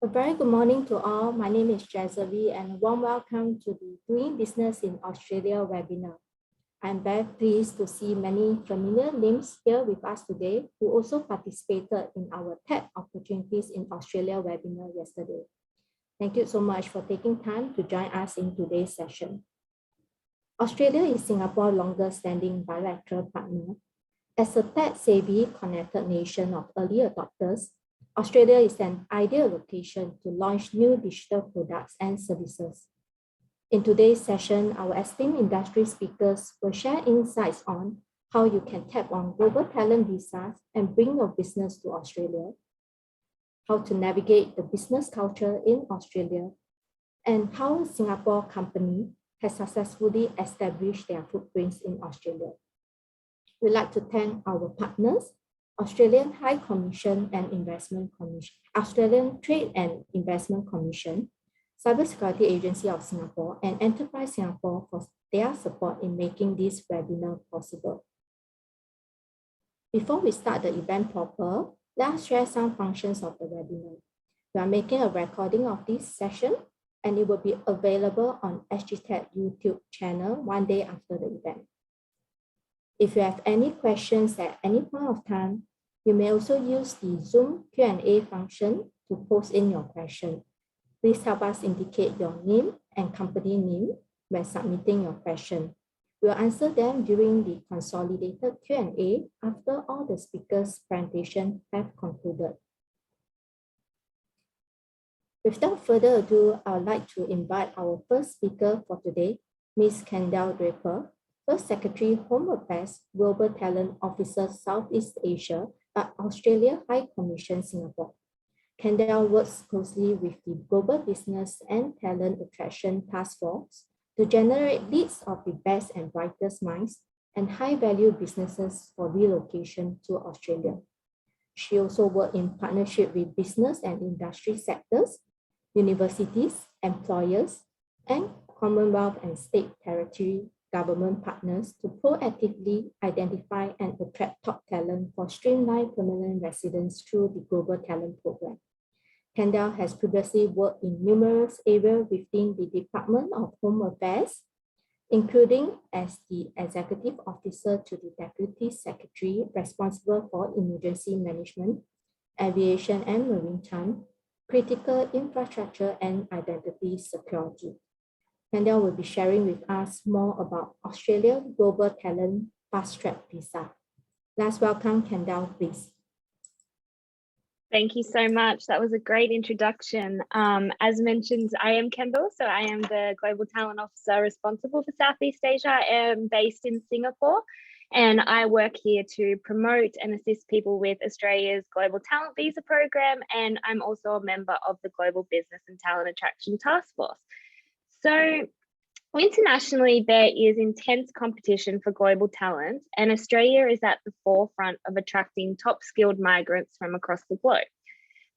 A very good morning to all. My name is 𝗖𝗹𝗶𝗶𝘀 and a warm welcome to the Doing Business in Australia webinar. I'm very pleased to see many familiar names here with us today who also participated in our Tech Opportunities in Australia webinar yesterday. Thank you so much for taking time to join us in today's session. Australia is Singapore's longest-standing bilateral partner. As a tech-savvy, connected nation of early adopters, Australia is an ideal location to launch new digital products and services. In today's session, our esteemed industry speakers will share insights on how you can tap on global talent visas and bring your business to Australia, how to navigate the business culture in Australia, and how a Singapore company has successfully established their footprints in Australia. We'd like to thank our partners, Australian High Commission and Investment Commission, Australian Trade and Investment Commission, Cybersecurity Agency of Singapore, and Enterprise Singapore for their support in making this webinar possible. Before we start the event proper, let us share some functions of the webinar. We are making a recording of this session and it will be available on SGTech YouTube channel one day after the event. If you have any questions at any point of time, you may also use the Zoom Q&A function to post in your question. Please help us indicate your name and company name when submitting your question. We'll answer them during the consolidated Q&A after all the speakers' presentations have concluded. Without further ado, I would like to invite our first speaker for today, Ms. 𝗖𝗹𝗹𝗶𝗴𝗀, First Secretary, Home Affairs, Global Talent Officer, Southeast Asia at Australia High Commission, Singapore. 𝗖𝗹𝗹𝗶𝗴𝗀 works closely with the Global Business and Talent Attraction Task Force to generate leads of the best and brightest minds and high-value businesses for relocation to Australia. She also worked in partnership with business and industry sectors, universities, employers, and Commonwealth and state territory government partners to proactively identify and attract top talent for streamlined permanent residence through the Global Talent Program. 𝗖𝗹𝗹𝗶𝗴𝗀 has previously worked in numerous areas within the Department of Home Affairs, including as the Executive Officer to the Deputy Secretary responsible for emergency management, aviation and maritime, critical infrastructure and identity security. 𝗖𝗹𝗹𝗶𝗴𝗀 will be sharing with us more about Australia Global Talent Fast Track Visa. Let's welcome 𝗖𝗹𝗹𝗶𝗴𝗀, please. Thank you so much. That was a great introduction. As mentioned, I am Kendall, so I am the Global Talent Officer responsible for Southeast Asia. I am based in Singapore, and I work here to promote and assist people with Australia's Global Talent Visa Program, and I'm also a member of the Global Business and Talent Attraction Task Force. So internationally, there is intense competition for global talent, and Australia is at the forefront of attracting top skilled migrants from across the globe.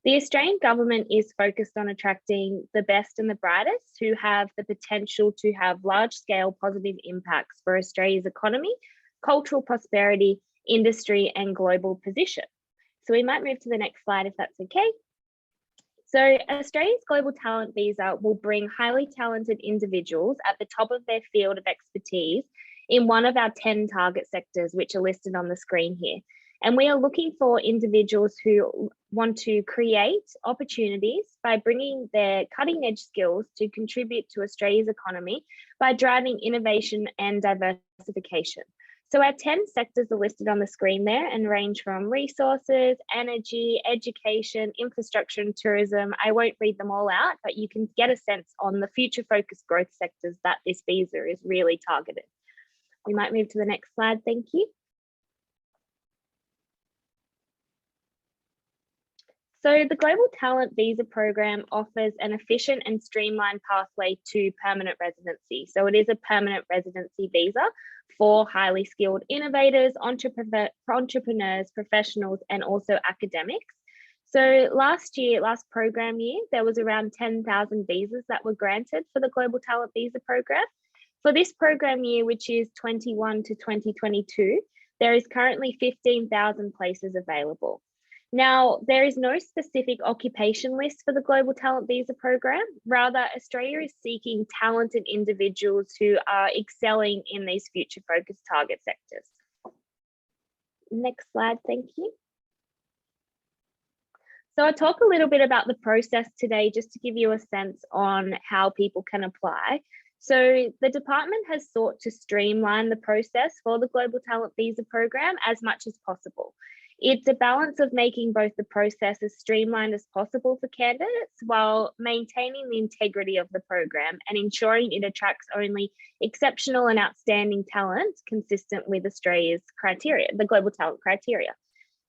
The Australian government is focused on attracting the best and the brightest who have the potential to have large-scale positive impacts for Australia's economy, cultural prosperity, industry, and global position. So we might move to the next slide if that's okay. So Australia's Global Talent Visa will bring highly talented individuals at the top of their field of expertise in one of our 10 target sectors, which are listed on the screen here. And we are looking for individuals who want to create opportunities by bringing their cutting edge skills to contribute to Australia's economy by driving innovation and diversification. So our 10 sectors are listed on the screen there and range from resources, energy, education, infrastructure, and tourism. I won't read them all out, but you can get a sense on the future focused growth sectors that this visa is really targeted. We might move to the next slide, thank you. So the Global Talent Visa Program offers an efficient and streamlined pathway to permanent residency. So it is a permanent residency visa for highly skilled innovators, entrepreneurs, professionals, and also academics. So last program year, there was around 10,000 visas that were granted for the Global Talent Visa Program. For this program year, which is 21 to 2022, there is currently 15,000 places available. Now, there is no specific occupation list for the Global Talent Visa program. Rather, Australia is seeking talented individuals who are excelling in these future-focused target sectors. Next slide, thank you. So I'll talk a little bit about the process today, just to give you a sense on how people can apply. So the department has sought to streamline the process for the Global Talent Visa program as much as possible. It's a balance of making both the process as streamlined as possible for candidates while maintaining the integrity of the program and ensuring it attracts only exceptional and outstanding talent consistent with Australia's criteria, the global talent criteria.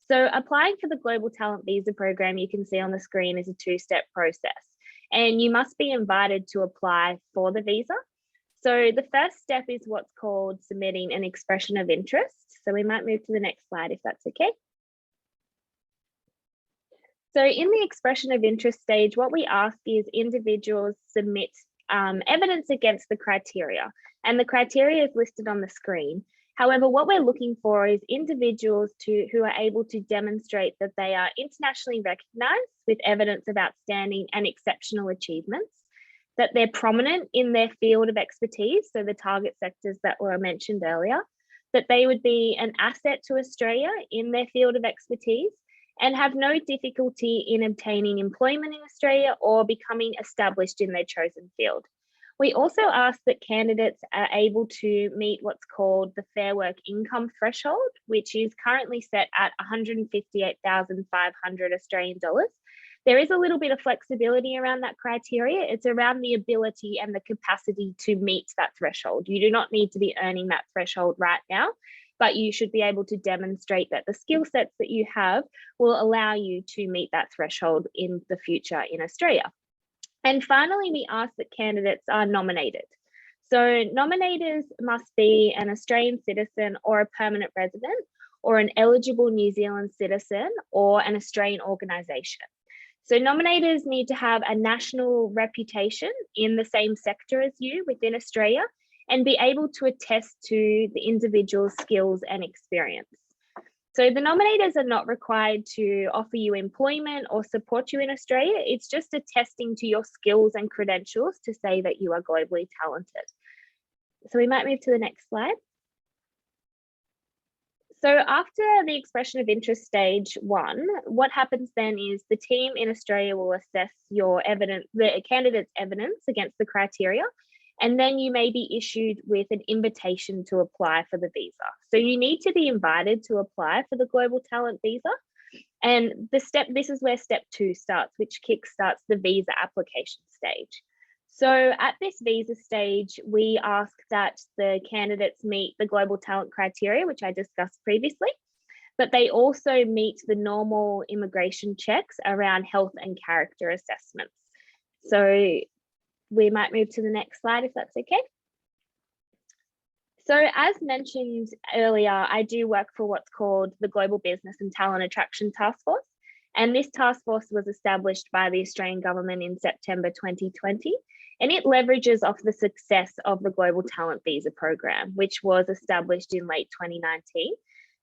So applying for the Global Talent Visa program, you can see on the screen, is a two-step process, and you must be invited to apply for the visa. So the first step is what's called submitting an expression of interest. So we might move to the next slide if that's okay. So in the expression of interest stage, what we ask is individuals submit evidence against the criteria, and the criteria is listed on the screen. However, what we're looking for is individuals who are able to demonstrate that they are internationally recognised with evidence of outstanding and exceptional achievements, that they're prominent in their field of expertise, so the target sectors that were mentioned earlier, that they would be an asset to Australia in their field of expertise, and have no difficulty in obtaining employment in Australia or becoming established in their chosen field. We also ask that candidates are able to meet what's called the Fair Work Income threshold, which is currently set at 158,500 Australian dollars. There is a little bit of flexibility around that criteria. It's around the ability and the capacity to meet that threshold. You do not need to be earning that threshold right now, but you should be able to demonstrate that the skill sets that you have will allow you to meet that threshold in the future in Australia. And finally, we ask that candidates are nominated. So nominators must be an Australian citizen or a permanent resident, or an eligible New Zealand citizen or an Australian organisation. So nominators need to have a national reputation in the same sector as you within Australia and be able to attest to the individual's skills and experience. So the nominators are not required to offer you employment or support you in Australia. It's just attesting to your skills and credentials to say that you are globally talented. So we might move to the next slide. So after the expression of interest stage 1, what happens then is the team in Australia will assess your evidence, the candidate's evidence against the criteria, and then you may be issued with an invitation to apply for the visa. So you need to be invited to apply for the Global Talent Visa. And this is where step 2 starts, which kickstarts the visa application stage. So at this visa stage, we ask that the candidates meet the global talent criteria, which I discussed previously, but they also meet the normal immigration checks around health and character assessments. So we might move to the next slide if that's okay. So as mentioned earlier, I do work for what's called the Global Business and Talent Attraction Task Force. And this task force was established by the Australian government in September 2020. And it leverages off the success of the Global Talent Visa program, which was established in late 2019.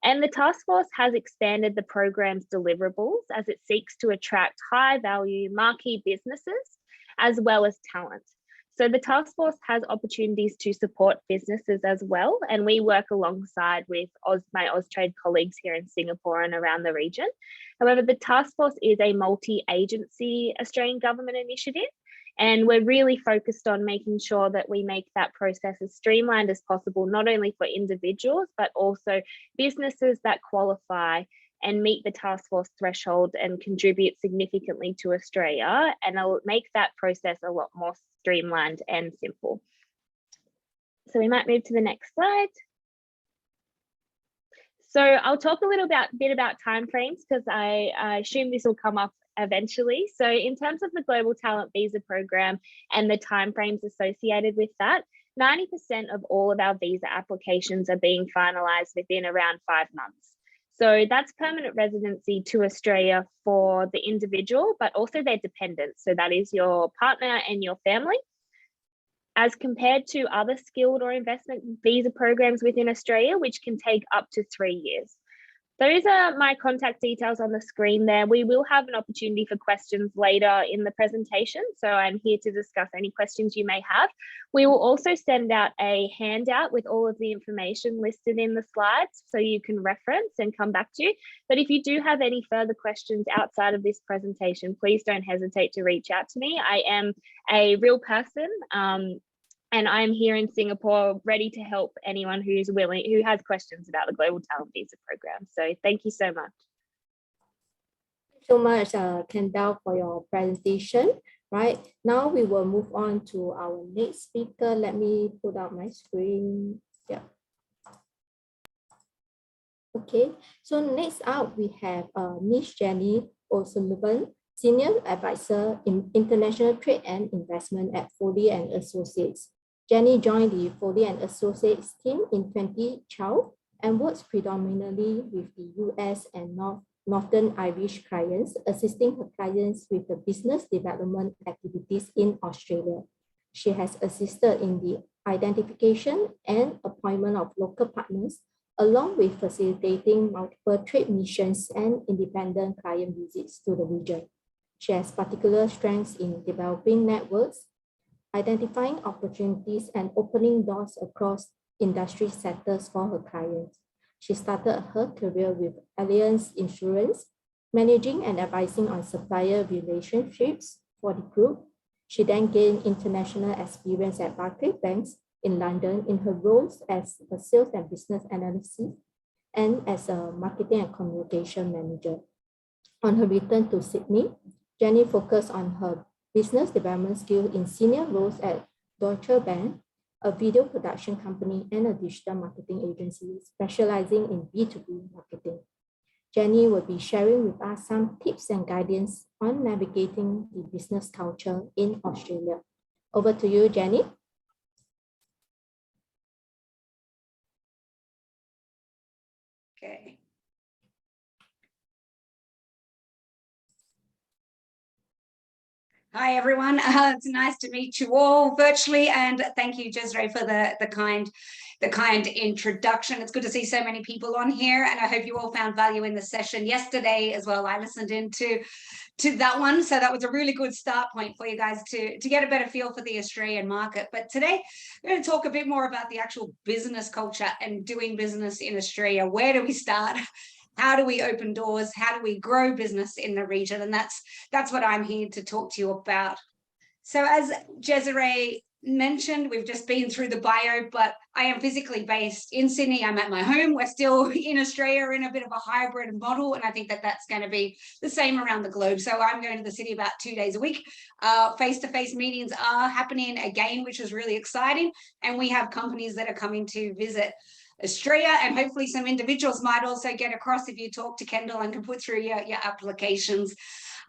And the task force has expanded the program's deliverables as it seeks to attract high value marquee businesses as well as talent. So the task force has opportunities to support businesses as well, and we work alongside with my Austrade colleagues here in Singapore and around the region. However, the task force is a multi-agency Australian government initiative, and we're really focused on making sure that we make that process as streamlined as possible, not only for individuals, but also businesses that qualify and meet the task force threshold and contribute significantly to Australia, and it'll make that process a lot more streamlined and simple. So we might move to the next slide. So I'll talk a little bit about timeframes because I assume this will come up eventually. So in terms of the Global Talent Visa program and the timeframes associated with that, 90% of all of our visa applications are being finalised within around 5 months. So that's permanent residency to Australia for the individual, but also their dependents. So that is your partner and your family. As compared to other skilled or investment visa programs within Australia, which can take up to 3 years. There is my contact details on the screen there. We will have an opportunity for questions later in the presentation, so I'm here to discuss any questions you may have. We will also send out a handout with all of the information listed in the slides so you can reference and come back to. But if you do have any further questions outside of this presentation, please don't hesitate to reach out to me. I am a real person, and I'm here in Singapore ready to help anyone who has questions about the Global Talent Visa program. So thank you so much. Thank you so much, 𝗖𝗹𝗹𝗶, for your presentation. Right, now we will move on to our next speaker. Let me put out my screen. Yeah. Okay, so next up we have Ms. 𝗖𝗹𝗹𝗶𝗴, Senior Advisor in International Trade and Investment at 𝗖𝗹𝗹𝗶𝗴 Associates. Jenny joined the 𝗖𝗹𝗹𝗶𝗴 Associates team in 2012 and works predominantly with the US and Northern Irish clients, assisting her clients with the business development activities in Australia. She has assisted in the identification and appointment of local partners, along with facilitating multiple trade missions and independent client visits to the region. She has particular strengths in developing networks, identifying opportunities, and opening doors across industry sectors for her clients. She started her career with Allianz Insurance, managing and advising on supplier relationships for the group. She then gained international experience at Barclays Bank in London in her roles as a sales and business analyst and as a marketing and communication manager. On her return to Sydney, Jenny focused on her business development skills in senior roles at Deutsche Bank, a video production company and a digital marketing agency specializing in B2B marketing. Jenny will be sharing with us some tips and guidance on navigating the business culture in Australia. Over to you, Jenny. Okay. Hi, everyone. It's nice to meet you all virtually, and thank you, 𝗖𝗹𝗹𝗶, for the kind introduction. It's good to see so many people on here, and I hope you all found value in the session yesterday as well. I listened into that one, so that was a really good start point for you guys to get a better feel for the Australian market. But today, we're going to talk a bit more about the actual business culture and doing business in Australia. Where do we start? How do we open doors? How do we grow business in the region? And that's what I'm here to talk to you about. So as 𝗖𝗹𝗹𝗶 mentioned, we've just been through the bio, but I am physically based in Sydney. I'm at my home. We're still in Australia in a bit of a hybrid model, and I think that's going to be the same around the globe. So I'm going to the city about 2 days a week. Face-to-face meetings are happening again, which is really exciting. And we have companies that are coming to visit Australia, and hopefully some individuals might also get across if you talk to Kendall and can put through your applications.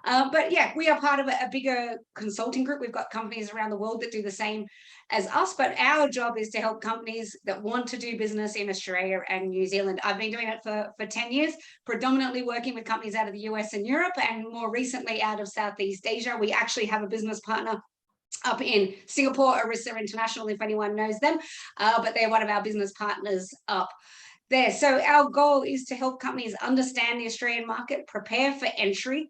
But yeah, we are part of a bigger consulting group. We've got companies around the world that do the same as us, but our job is to help companies that want to do business in Australia and New Zealand. I've been doing it for 10 years, predominantly working with companies out of the US and Europe, and more recently out of Southeast Asia. We actually have a business partner up in Singapore, 𝗖𝗹𝗹𝗶𝗴 International, if anyone knows them, but they're one of our business partners up there. So our goal is to help companies understand the Australian market, prepare for entry,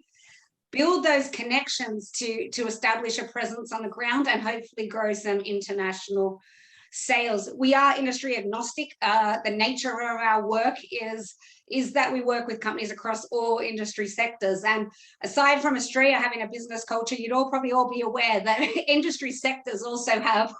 build those connections to establish a presence on the ground, and hopefully grow some international sales. We are industry agnostic. The nature of our work is that we work with companies across all industry sectors. And aside from Australia having a business culture, you'd probably all be aware that industry sectors also have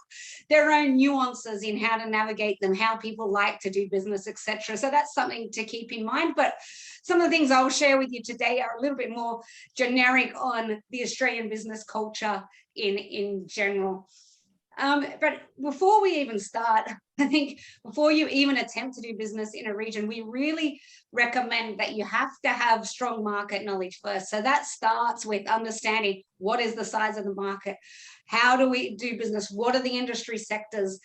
their own nuances in how to navigate them, how people like to do business, etc. So that's something to keep in mind. But some of the things I'll share with you today are a little bit more generic on the Australian business culture in general. But before we even start, I think before you even attempt to do business in a region, we really recommend that you have to have strong market knowledge first. So that starts with understanding what is the size of the market, how do we do business, what are the industry sectors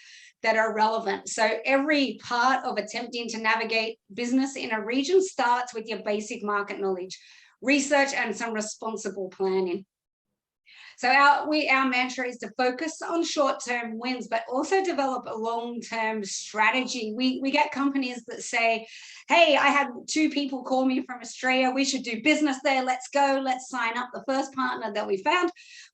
that are relevant. So every part of attempting to navigate business in a region starts with your basic market knowledge, research, and some responsible planning. So our mantra is to focus on short-term wins, but also develop a long-term strategy. We get companies that say, hey, I had 2 people call me from Australia. We should do business there. Let's go. Let's sign up the first partner that we found.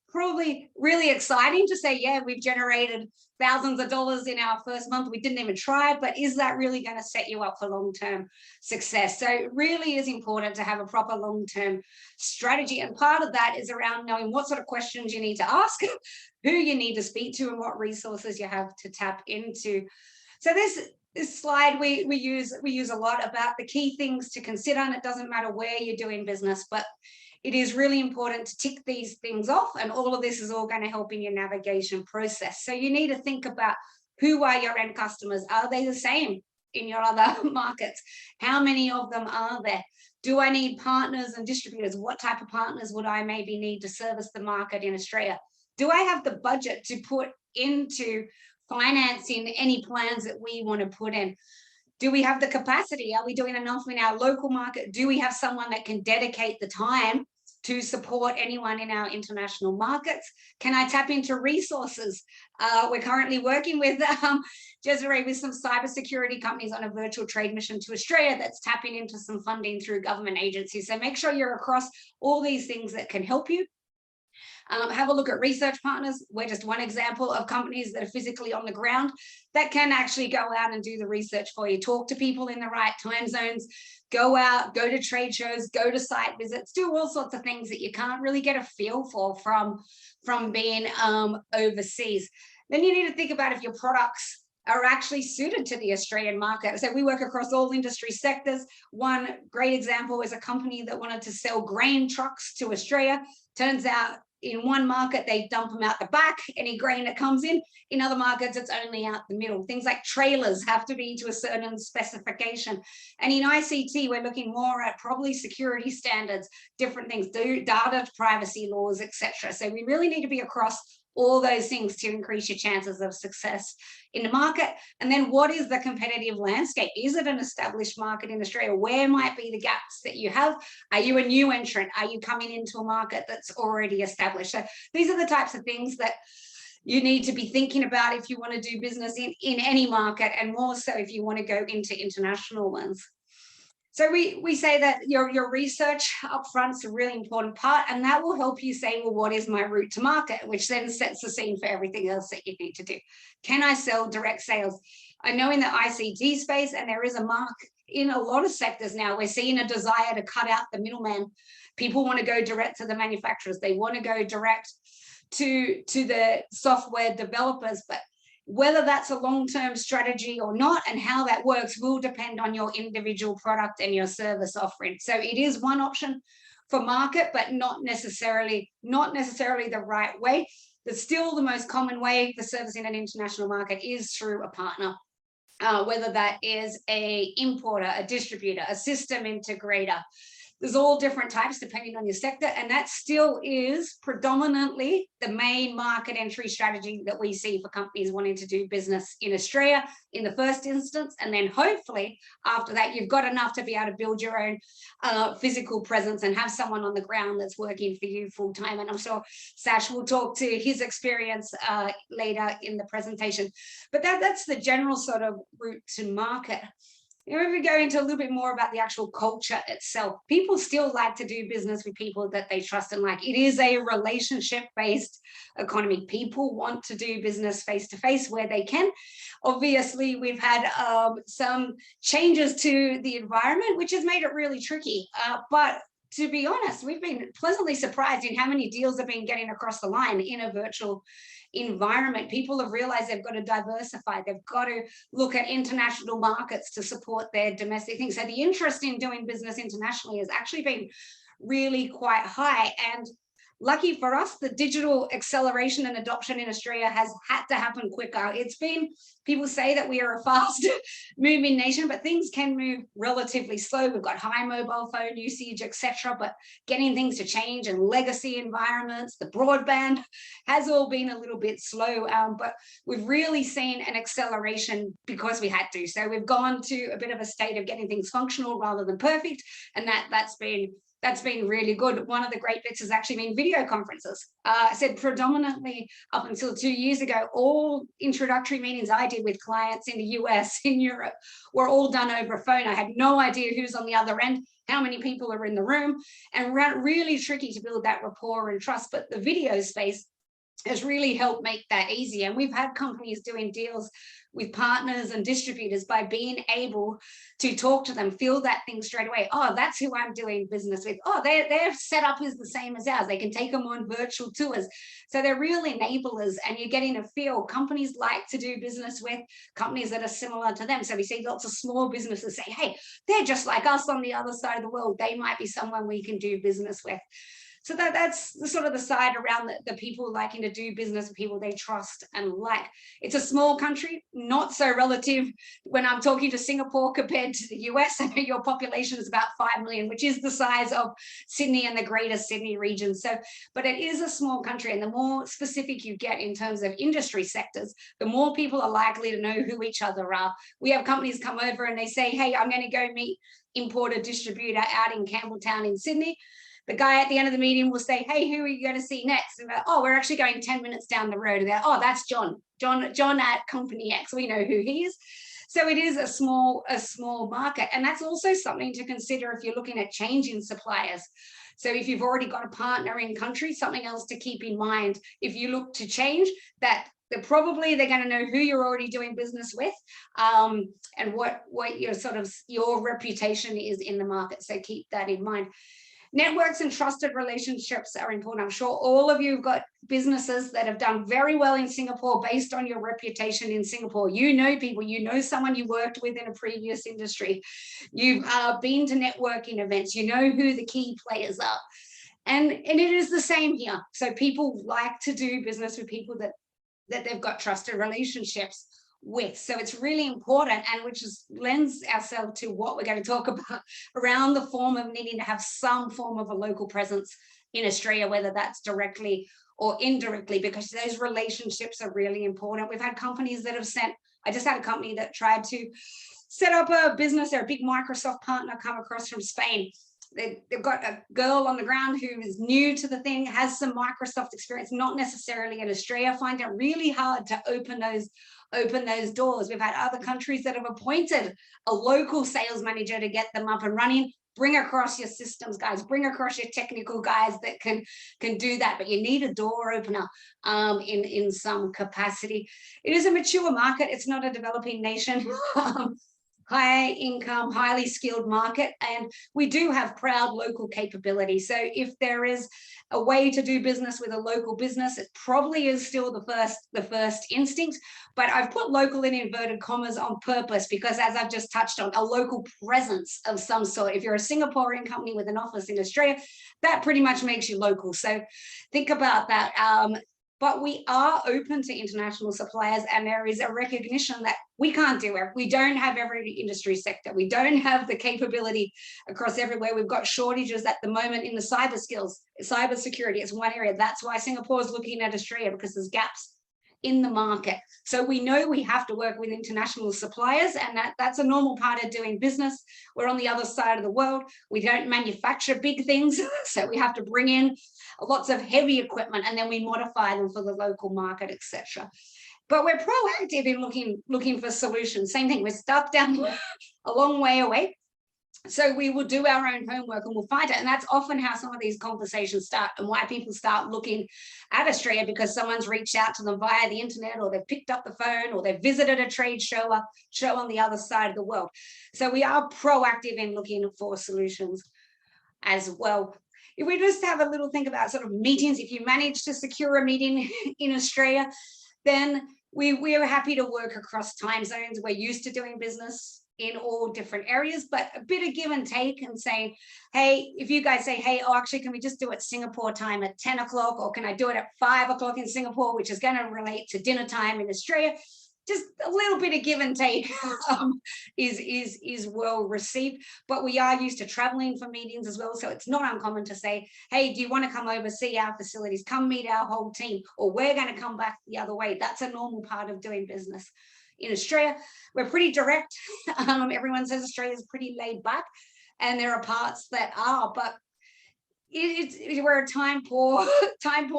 Probably really exciting to say, yeah, we've generated thousands of dollars in our first month. We didn't even try, but is that really going to set you up for long-term success? So it really is important to have a proper long-term strategy. And part of that is around knowing what sort of questions you need to ask, who you need to speak to, and what resources you have to tap into. So this slide we use a lot about the key things to consider, and it doesn't matter where you're doing business, but it is really important to tick these things off, and all of this is all going to help in your navigation process. So you need to think about, who are your end customers? Are they the same in your other markets? How many of them are there? Do I need partners and distributors? What type of partners would I maybe need to service the market in Australia? Do I have the budget to put into financing any plans that we want to put in? Do we have the capacity? Are we doing enough in our local market? Do we have someone that can dedicate the time to support anyone in our international markets? Can I tap into resources? We're currently working with Desiree with some cybersecurity companies on a virtual trade mission to Australia that's tapping into some funding through government agencies. So make sure you're across all these things that can help you. Have a look at research partners. We're just one example of companies that are physically on the ground that can actually go out and do the research for you. Talk to people in the right time zones, go out, go to trade shows, go to site visits, do all sorts of things that you can't really get a feel for from being overseas. Then you need to think about if your products are actually suited to the Australian market. So we work across all industry sectors. One great example is a company that wanted to sell grain trucks to Australia. Turns out in one market, they dump them out the back, any grain that comes in. In other markets, it's only out the middle. Things like trailers have to be to a certain specification. And in ICT, we're looking more at probably security standards, different things, data privacy laws, etc. So we really need to be across all those things to increase your chances of success in the market. And then what is the competitive landscape? Is it an established market in Australia? Where might be the gaps that you have? Are you a new entrant? Are you coming into a market that's already established? So these are the types of things that you need to be thinking about if you want to do business in any market, and more so if you want to go into international ones. So we say that your research up front is a really important part, and that will help you say, well, what is my route to market, which then sets the scene for everything else that you need to do. Can I sell direct sales? I know in the ICT space, and there is a mark in a lot of sectors now, we're seeing a desire to cut out the middleman. People want to go direct to the manufacturers. They want to go direct to the software developers, but whether that's a long-term strategy or not, and how that works, will depend on your individual product and your service offering. So it is one option for market, but not necessarily the right way. But still, the most common way for servicing an international market is through a partner, whether that is an importer, a distributor, a system integrator. There's all different types depending on your sector, and that still is predominantly the main market entry strategy that we see for companies wanting to do business in Australia in the first instance. And then hopefully after that, you've got enough to be able to build your own physical presence and have someone on the ground that's working for you full time. And I'm sure Sash will talk to his experience later in the presentation. But that's the general sort of route to market. If we go into a little bit more about the actual culture itself, people still like to do business with people that they trust and like. It is a relationship-based economy. People want to do business face-to-face where they can. Obviously, we've had some changes to the environment, which has made it really tricky. But to be honest, we've been pleasantly surprised in how many deals have been getting across the line in a virtual environment. People have realized they've got to diversify. They've got to look at international markets to support their domestic things. So the interest in doing business internationally has actually been really quite high. And lucky for us, the digital acceleration and adoption in Australia has had to happen quicker. It's been, people say that we are a fast moving nation, but things can move relatively slow. We've got high mobile phone usage, etc. But getting things to change in legacy environments, the broadband has all been a little bit slow. But we've really seen an acceleration because we had to. So we've gone to a bit of a state of getting things functional rather than perfect. And that's been that's been really good. One of the great bits has actually been video conferences. I said predominantly up until 2 years ago, all introductory meetings I did with clients in the US, in Europe, were all done over a phone. I had no idea who's on the other end, how many people are in the room, and really tricky to build that rapport and trust. But the video space has really helped make that easy. And we've had companies doing deals with partners and distributors by being able to talk to them, feel that thing straight away. Oh, that's who I'm doing business with. Oh, their setup is the same as ours. They can take them on virtual tours. So they're real enablers, and you're getting a feel. Companies like to do business with companies that are similar to them. So we see lots of small businesses say, hey, they're just like us on the other side of the world. They might be someone we can do business with. So that's the sort of the side around the people liking to do business with people they trust and like. It's a small country, not so relative when I'm talking to Singapore compared to the US. I know your population is about 5 million, which is the size of Sydney and the greater Sydney region. So, but it is a small country, and the more specific you get in terms of industry sectors, the more people are likely to know who each other are. We have companies come over and they say, hey, I'm going to go meet importer distributor out in Campbelltown in Sydney. The guy at the end of the meeting will say, hey, who are you going to see next? And we're like, oh, we're actually going 10 minutes down the road. And oh, that's John at company X. We know who he is. So it is a small market. And that's also something to consider if you're looking at changing suppliers. So if you've already got a partner in country, something else to keep in mind, if you look to change, that they're going to know who you're already doing business with, and what your reputation is in the market. So keep that in mind. Networks and trusted relationships are important. I'm sure all of you have got businesses that have done very well in Singapore based on your reputation in Singapore. You know people, you know someone you worked with in a previous industry. You've been to networking events. You know who the key players are. And it is the same here. So people like to do business with people that they've got trusted relationships with. So it's really important, and which lends ourselves to what we're going to talk about around the form of needing to have some form of a local presence in Australia, whether that's directly or indirectly, because those relationships are really important. We've had companies that have I just had a company that tried to set up a business. They're a big Microsoft partner, come across from Spain. They've got a girl on the ground who is new to the thing, has some Microsoft experience, not necessarily in Australia, find it really hard to open those doors. We've had other countries that have appointed a local sales manager to get them up and running. Bring across your systems guys, bring across your technical guys that can do that, but you need a door opener in some capacity. It is a mature market. It's not a developing nation. High income, highly skilled market, and we do have proud local capability. So if there is a way to do business with a local business, it probably is still the first instinct, but I've put local in inverted commas on purpose because, as I've just touched on, a local presence of some sort. If you're a Singaporean company with an office in Australia, that pretty much makes you local. So think about that. But we are open to international suppliers, and there is a recognition that we can't do it. We don't have every industry sector. We don't have the capability across everywhere. We've got shortages at the moment in the cyber skills. Cybersecurity is one area. That's why Singapore is looking at Australia, because there's gaps in the market. So we know we have to work with international suppliers, and that's a normal part of doing business. We're on the other side of the world. We don't manufacture big things, so we have to bring in lots of heavy equipment, and then we modify them for the local market, etc. But we're proactive in looking for solutions. Same thing, we're stuck down a long way away. So we will do our own homework and we'll find it. And that's often how some of these conversations start, and why people start looking at Australia, because someone's reached out to them via the internet, or they've picked up the phone, or they've visited a trade show on the other side of the world. So we are proactive in looking for solutions as well. If we just have a little think about sort of meetings, if you manage to secure a meeting in Australia, then we are happy to work across time zones. We're used to doing business in all different areas, but a bit of give and take, and say, hey, if you guys say, hey, oh, actually, can we just do it Singapore time at 10 o'clock, or can I do it at 5 o'clock in Singapore, which is going to relate to dinner time in Australia? Just a little bit of give and take is well received. But we are used to traveling for meetings as well, so it's not uncommon to say, hey, do you want to come over, see our facilities, come meet our whole team, or we're going to come back the other way. That's a normal part of doing business. In Australia, we're pretty direct. Everyone says Australia is pretty laid back, and there are parts that are, but we're a time poor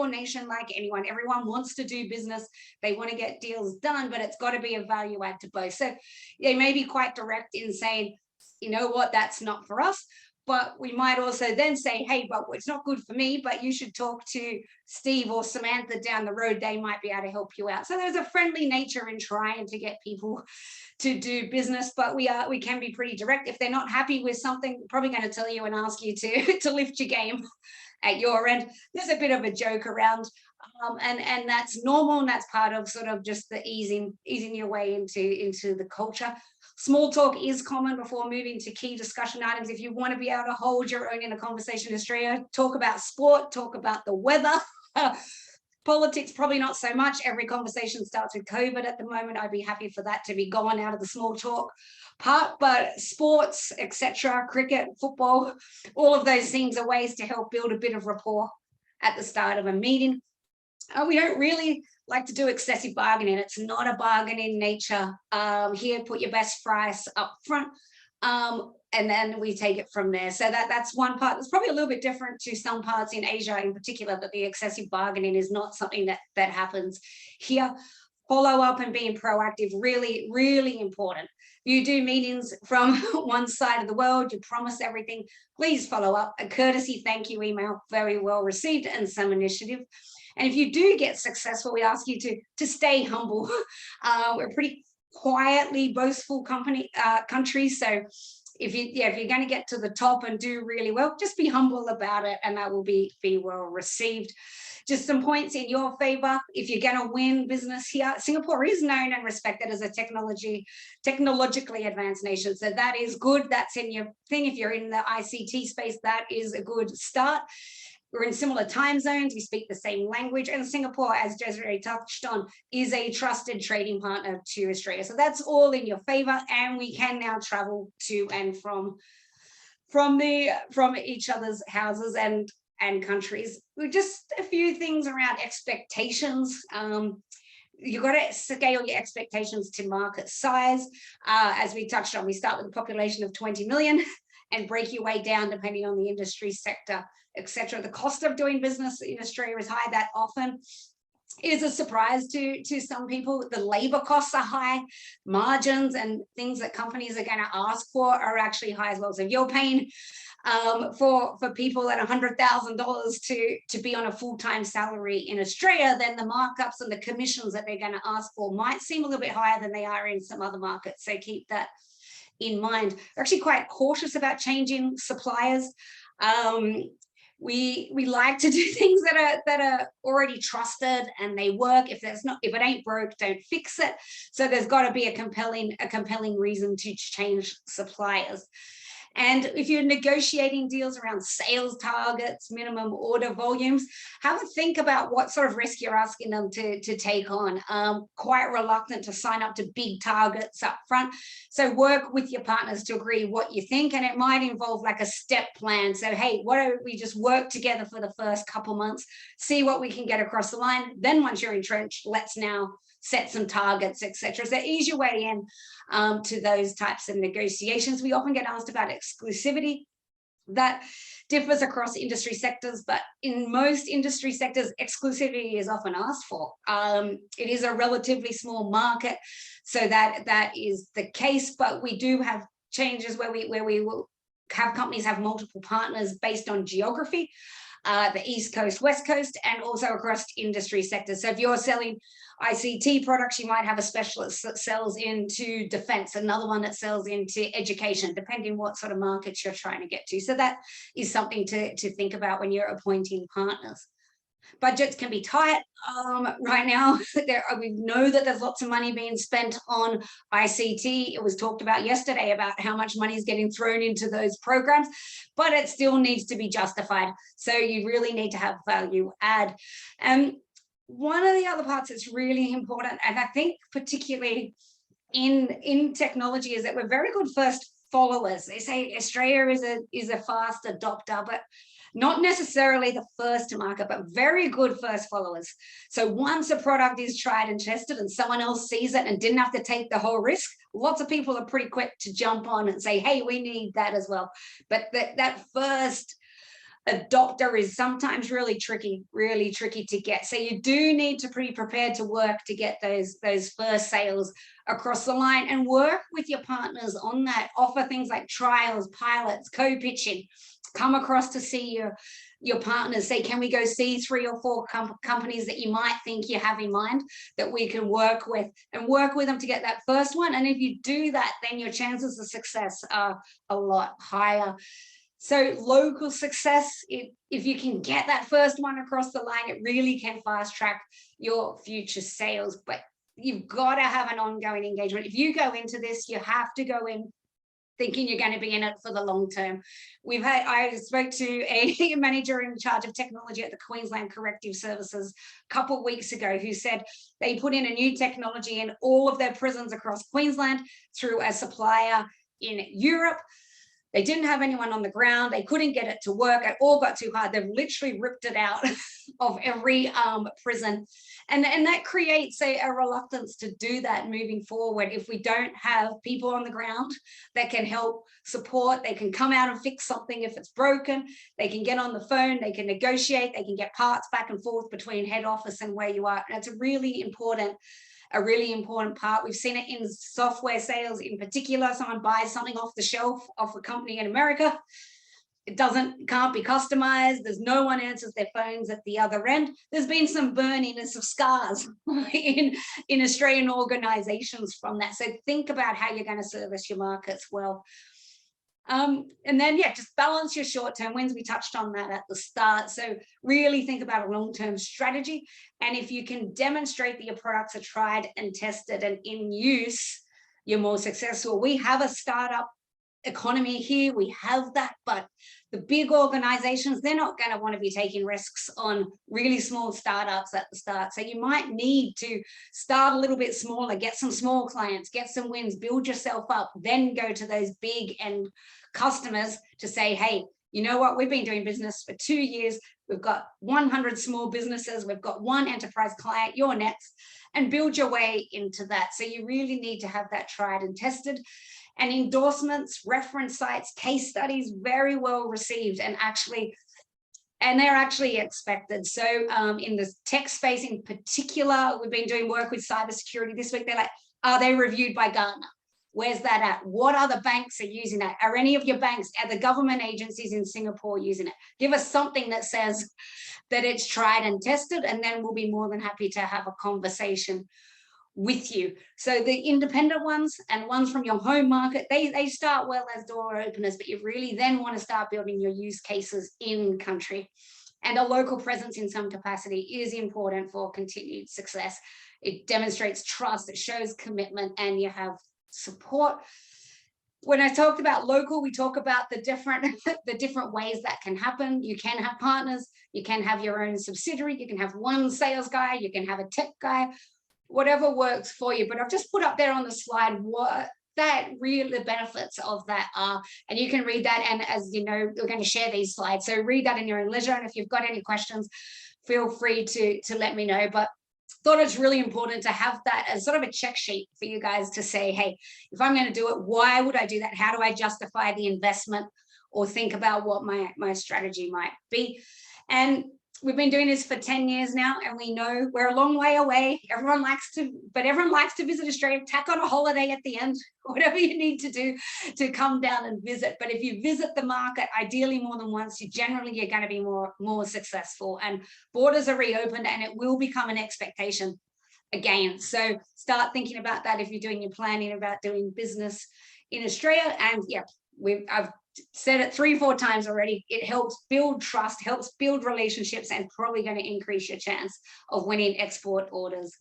nation like anyone. Everyone wants to do business. They want to get deals done, but it's got to be a value add to both. So they may be quite direct in saying, you know what, that's not for us. But we might also then say, hey, but it's not good for me, but you should talk to Steve or Samantha down the road. They might be able to help you out. So there's a friendly nature in trying to get people to do business, but we can be pretty direct. If they're not happy with something, we're probably going to tell you and ask you to lift your game at your end. There's a bit of a joke around, and that's normal, and that's part of sort of just the easing your way into the culture. Small talk is common before moving to key discussion items. If you want to be able to hold your own in a conversation in Australia, talk about sport, talk about the weather. Politics, probably not so much. Every conversation starts with COVID at the moment. I'd be happy for that to be gone out of the small talk part, but sports, etc., cricket, football, all of those things are ways to help build a bit of rapport at the start of a meeting. We don't really like to do excessive bargaining. It's not a bargain in nature. Here, put your best price up front, and then we take it from there. So that's one part. It's probably a little bit different to some parts in Asia in particular, that the excessive bargaining is not something that happens here. Follow up and being proactive, really, really important. You do meetings from one side of the world, you promise everything, please follow up. A courtesy thank you email, very well received, and some initiative. And if you do get successful, we ask you to stay humble. We're pretty quietly boastful country. So if you're going to get to the top and do really well, just be humble about it, and that will be well received. Just some points in your favor. If you're going to win business here, Singapore is known and respected as a technologically advanced nation. So that is good. That's in your thing. If you're in the ICT space, that is a good start. We're in similar time zones, we speak the same language, and Singapore, as Desiree touched on, is a trusted trading partner to Australia. So that's all in your favor, and we can now travel to and from each other's houses and countries. Just a few things around expectations. You've got to scale your expectations to market size. As we touched on, we start with a population of 20 million and break your way down depending on the industry sector, etc. The cost of doing business in Australia is high. That often is a surprise to some people. The labor costs are high, margins and things that companies are going to ask for are actually high as well. So if you're paying for people at $100,000 to be on a full-time salary in Australia, then the markups and the commissions that they're going to ask for might seem a little bit higher than they are in some other markets. So keep that in mind. We're actually quite cautious about changing suppliers. We like to do things that are already trusted and they work. If it ain't broke, don't fix it. So there's got to be a compelling reason to change suppliers. And if you're negotiating deals around sales targets, minimum order volumes, have a think about what sort of risk you're asking them to take on. Quite reluctant to sign up to big targets up front. So work with your partners to agree what you think, and it might involve like a step plan. So, hey, why don't we just work together for the first couple months, see what we can get across the line. Then once you're entrenched, let's now set some targets, etc. So ease your way in to those types of negotiations. We often get asked about exclusivity. That differs across industry sectors, but in most industry sectors, exclusivity is often asked for. It is a relatively small market, so that is the case, but we do have changes where we will have companies have multiple partners based on geography, the East Coast, West Coast, and also across industry sectors. So if you're selling ICT products, you might have a specialist that sells into defense, another one that sells into education, depending what sort of markets you're trying to get to. So that is something to think about when you're appointing partners. Budgets can be tight right now. We know that there's lots of money being spent on ICT. It was talked about yesterday about how much money is getting thrown into those programs, but it still needs to be justified. So you really need to have value add. One of the other parts that's really important, and I think particularly in technology, is that we're very good first followers. They say Australia is a fast adopter, but not necessarily the first to market, but very good first followers. So once a product is tried and tested and someone else sees it and didn't have to take the whole risk, lots of people are pretty quick to jump on and say, hey, we need that as well. But that first adopter is sometimes really tricky to get. So you do need to be prepared to work to get those first sales across the line, and work with your partners on that. Offer things like trials, pilots, co-pitching. Come across to see your partners. Say, can we go see 3 or 4 companies that you might think you have in mind that we can work with, and work with them to get that first one. And if you do that, then your chances of success are a lot higher. So local success, if you can get that first one across the line, it really can fast track your future sales. But you've got to have an ongoing engagement. If you go into this, you have to go in thinking you're going to be in it for the long term. I spoke to a manager in charge of technology at the Queensland Corrective Services a couple of weeks ago, who said they put in a new technology in all of their prisons across Queensland through a supplier in Europe. They didn't have anyone on the ground. They couldn't get it to work. It all got too hard. They've literally ripped it out of every prison. And that creates a reluctance to do that moving forward. If we don't have people on the ground that can help support, they can come out and fix something if it's broken. They can get on the phone. They can negotiate. They can get parts back and forth between head office and where you are. And it's a really important part. We've seen it in software sales in particular. Someone buys something off the shelf off a company in America. It can't be customized. There's no one answers their phones at the other end. There's been some burning and some scars in Australian organizations from that. So think about how you're going to service your markets well. And then, just balance your short-term wins. We touched on that at the start. So really think about a long-term strategy. And if you can demonstrate that your products are tried and tested and in use, you're more successful. We have a startup economy here. We have that, but the big organizations, they're not going to want to be taking risks on really small startups at the start. So you might need to start a little bit smaller, get some small clients, get some wins, build yourself up, then go to those big end customers to say, hey, you know what, we've been doing business for 2 years. We've got 100 small businesses. We've got 1 enterprise client. You're next, and build your way into that. So you really need to have that tried and tested. And endorsements, reference sites, case studies, very well received, and they're actually expected. So in the tech space in particular, we've been doing work with cybersecurity this week. They're like, are they reviewed by Gartner? Where's that at? What other banks are using that? Are any of your banks, are the government agencies in Singapore using it? Give us something that says that it's tried and tested, and then we'll be more than happy to have a conversation with you. So the independent ones and ones from your home market, they start well as door openers, but you really then want to start building your use cases in country. And a local presence in some capacity is important for continued success. It demonstrates trust, it shows commitment, and you have support. When I talked about local, we talk about the different ways that can happen. You can have partners, you can have your own subsidiary, you can have one sales guy, you can have a tech guy, whatever works for you. But I've just put up there on the slide what the benefits of that are, and you can read that. And as you know, we're going to share these slides, so read that in your own leisure. And if you've got any questions, feel free to let me know. But thought it's really important to have that as sort of a check sheet for you guys to say, hey, if I'm going to do it, why would I do that? How do I justify the investment, or think about what my strategy might be? And we've been doing this for 10 years now, and we know we're a long way away. Everyone likes to visit Australia. Tack on a holiday at the end, whatever you need to do to come down and visit. But if you visit the market, ideally more than once, you're going to be more successful. And borders are reopened, and it will become an expectation again. So start thinking about that if you're doing your planning about doing business in Australia. And yeah, I've said it 3-4 times already. It helps build trust, helps build relationships, and probably going to increase your chance of winning export orders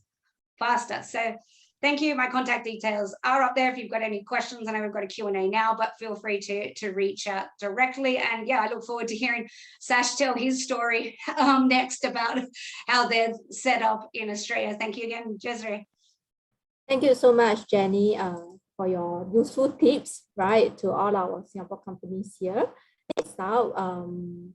faster. So thank you. My contact details are up there if you've got any questions. I know we've got a Q&A now, but feel free to reach out directly. And yeah, I look forward to hearing Sash tell his story next about how they're set up in Australia. Thank you again, Desiree. Thank you so much, Jenny, for your useful tips, right, to all our Singapore companies here. Next out,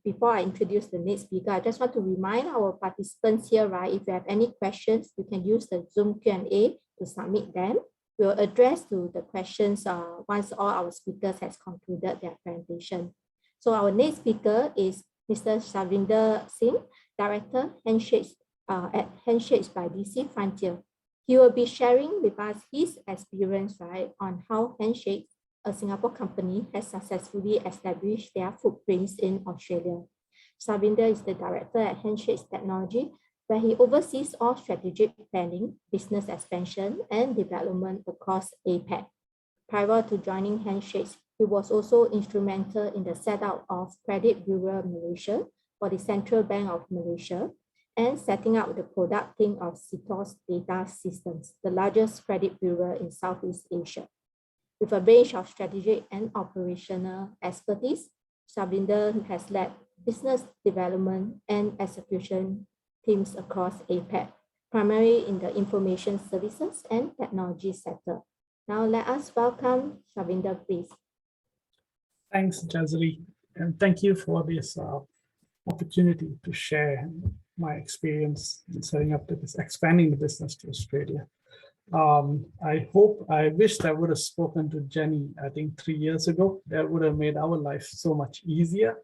before I introduce the next speaker, I just want to remind our participants here, right, if you have any questions, you can use the Zoom Q&A to submit them. We'll address to the questions once all our speakers has concluded their presentation. So our next speaker is Mr. Chavinder Singh, Director at Handshakes by DC Frontier. He will be sharing with us his experience, right, on how Handshakes, a Singapore company, has successfully established their footprints in Australia. Chavinder is the Director at Handshakes Technology, where he oversees all strategic planning, business expansion, and development across APAC. Prior to joining Handshakes, he was also instrumental in the setup of Credit Bureau Malaysia for the Central Bank of Malaysia and setting up the product team of 𝗖𝗹𝗹𝗶𝘀 Data Systems, the largest credit bureau in Southeast Asia. With a range of strategic and operational expertise, Chavinder has led business development and execution teams across APAC, primarily in the information services and technology sector. Now let us welcome Chavinder, please. Thanks, Jazri, and thank you for this opportunity to share my experience in setting up expanding the business to Australia. I wish I would have spoken to Jenny, I think 3 years ago. That would have made our life so much easier,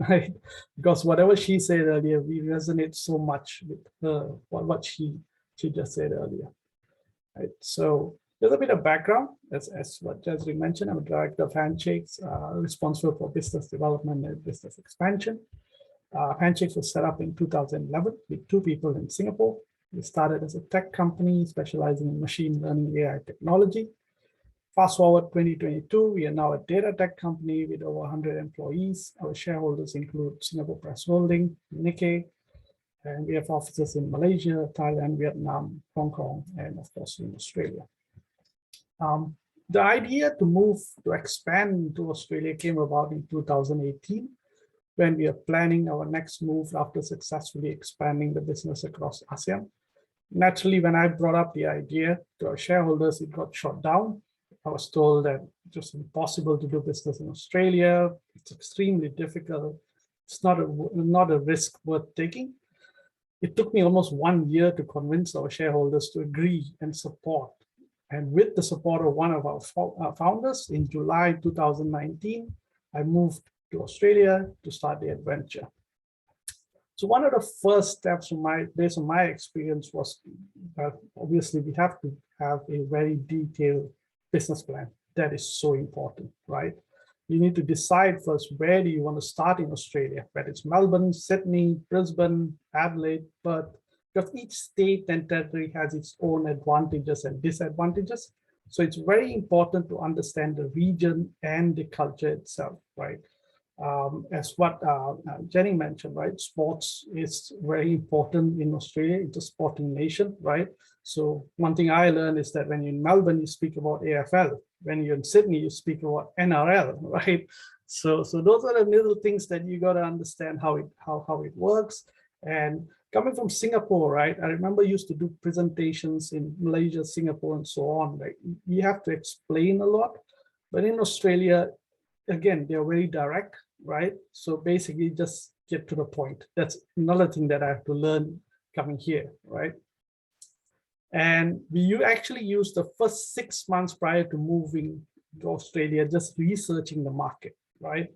right? Because whatever she said earlier, we resonate so much with her, what she just said earlier, right? So there's a bit of background, as what Jazri mentioned. I'm a director of Handshakes, responsible for business development and business expansion. Handshakes was set up in 2011 with 2 people in Singapore. We started as a tech company specializing in machine learning AI technology. Fast forward 2022, we are now a data tech company with over 100 employees. Our shareholders include Singapore Press Holding, Nikkei, and we have offices in Malaysia, Thailand, Vietnam, Hong Kong, and of course in Australia. The idea to expand to Australia came about in 2018 when we are planning our next move after successfully expanding the business across ASEAN. Naturally, when I brought up the idea to our shareholders, it got shot down. I was told that it's just impossible to do business in Australia. It's extremely difficult. It's not a risk worth taking. It took me almost 1 year to convince our shareholders to agree and support. And with the support of one of our founders, in July 2019, I moved to Australia to start the adventure. So one of the first steps based on my experience was that obviously we have to have a very detailed business plan. That is so important, right? You need to decide first, where do you want to start in Australia, whether it's Melbourne, Sydney, Brisbane, Adelaide, Perth, because each state and territory has its own advantages and disadvantages. So it's very important to understand the region and the culture itself, right? As what Jenny mentioned, right? Sports is very important in Australia. It's a sporting nation, right? So one thing I learned is that when you're in Melbourne, you speak about AFL. When you're in Sydney, you speak about NRL, right? So those are the little things that you got to understand how it works. And coming from Singapore, right? I remember I used to do presentations in Malaysia, Singapore, and so on. Right? You have to explain a lot, but in Australia, again, they're very direct, right? So basically just get to the point. That's another thing that I have to learn coming here, right? And we actually used the first 6 months prior to moving to Australia, just researching the market, right?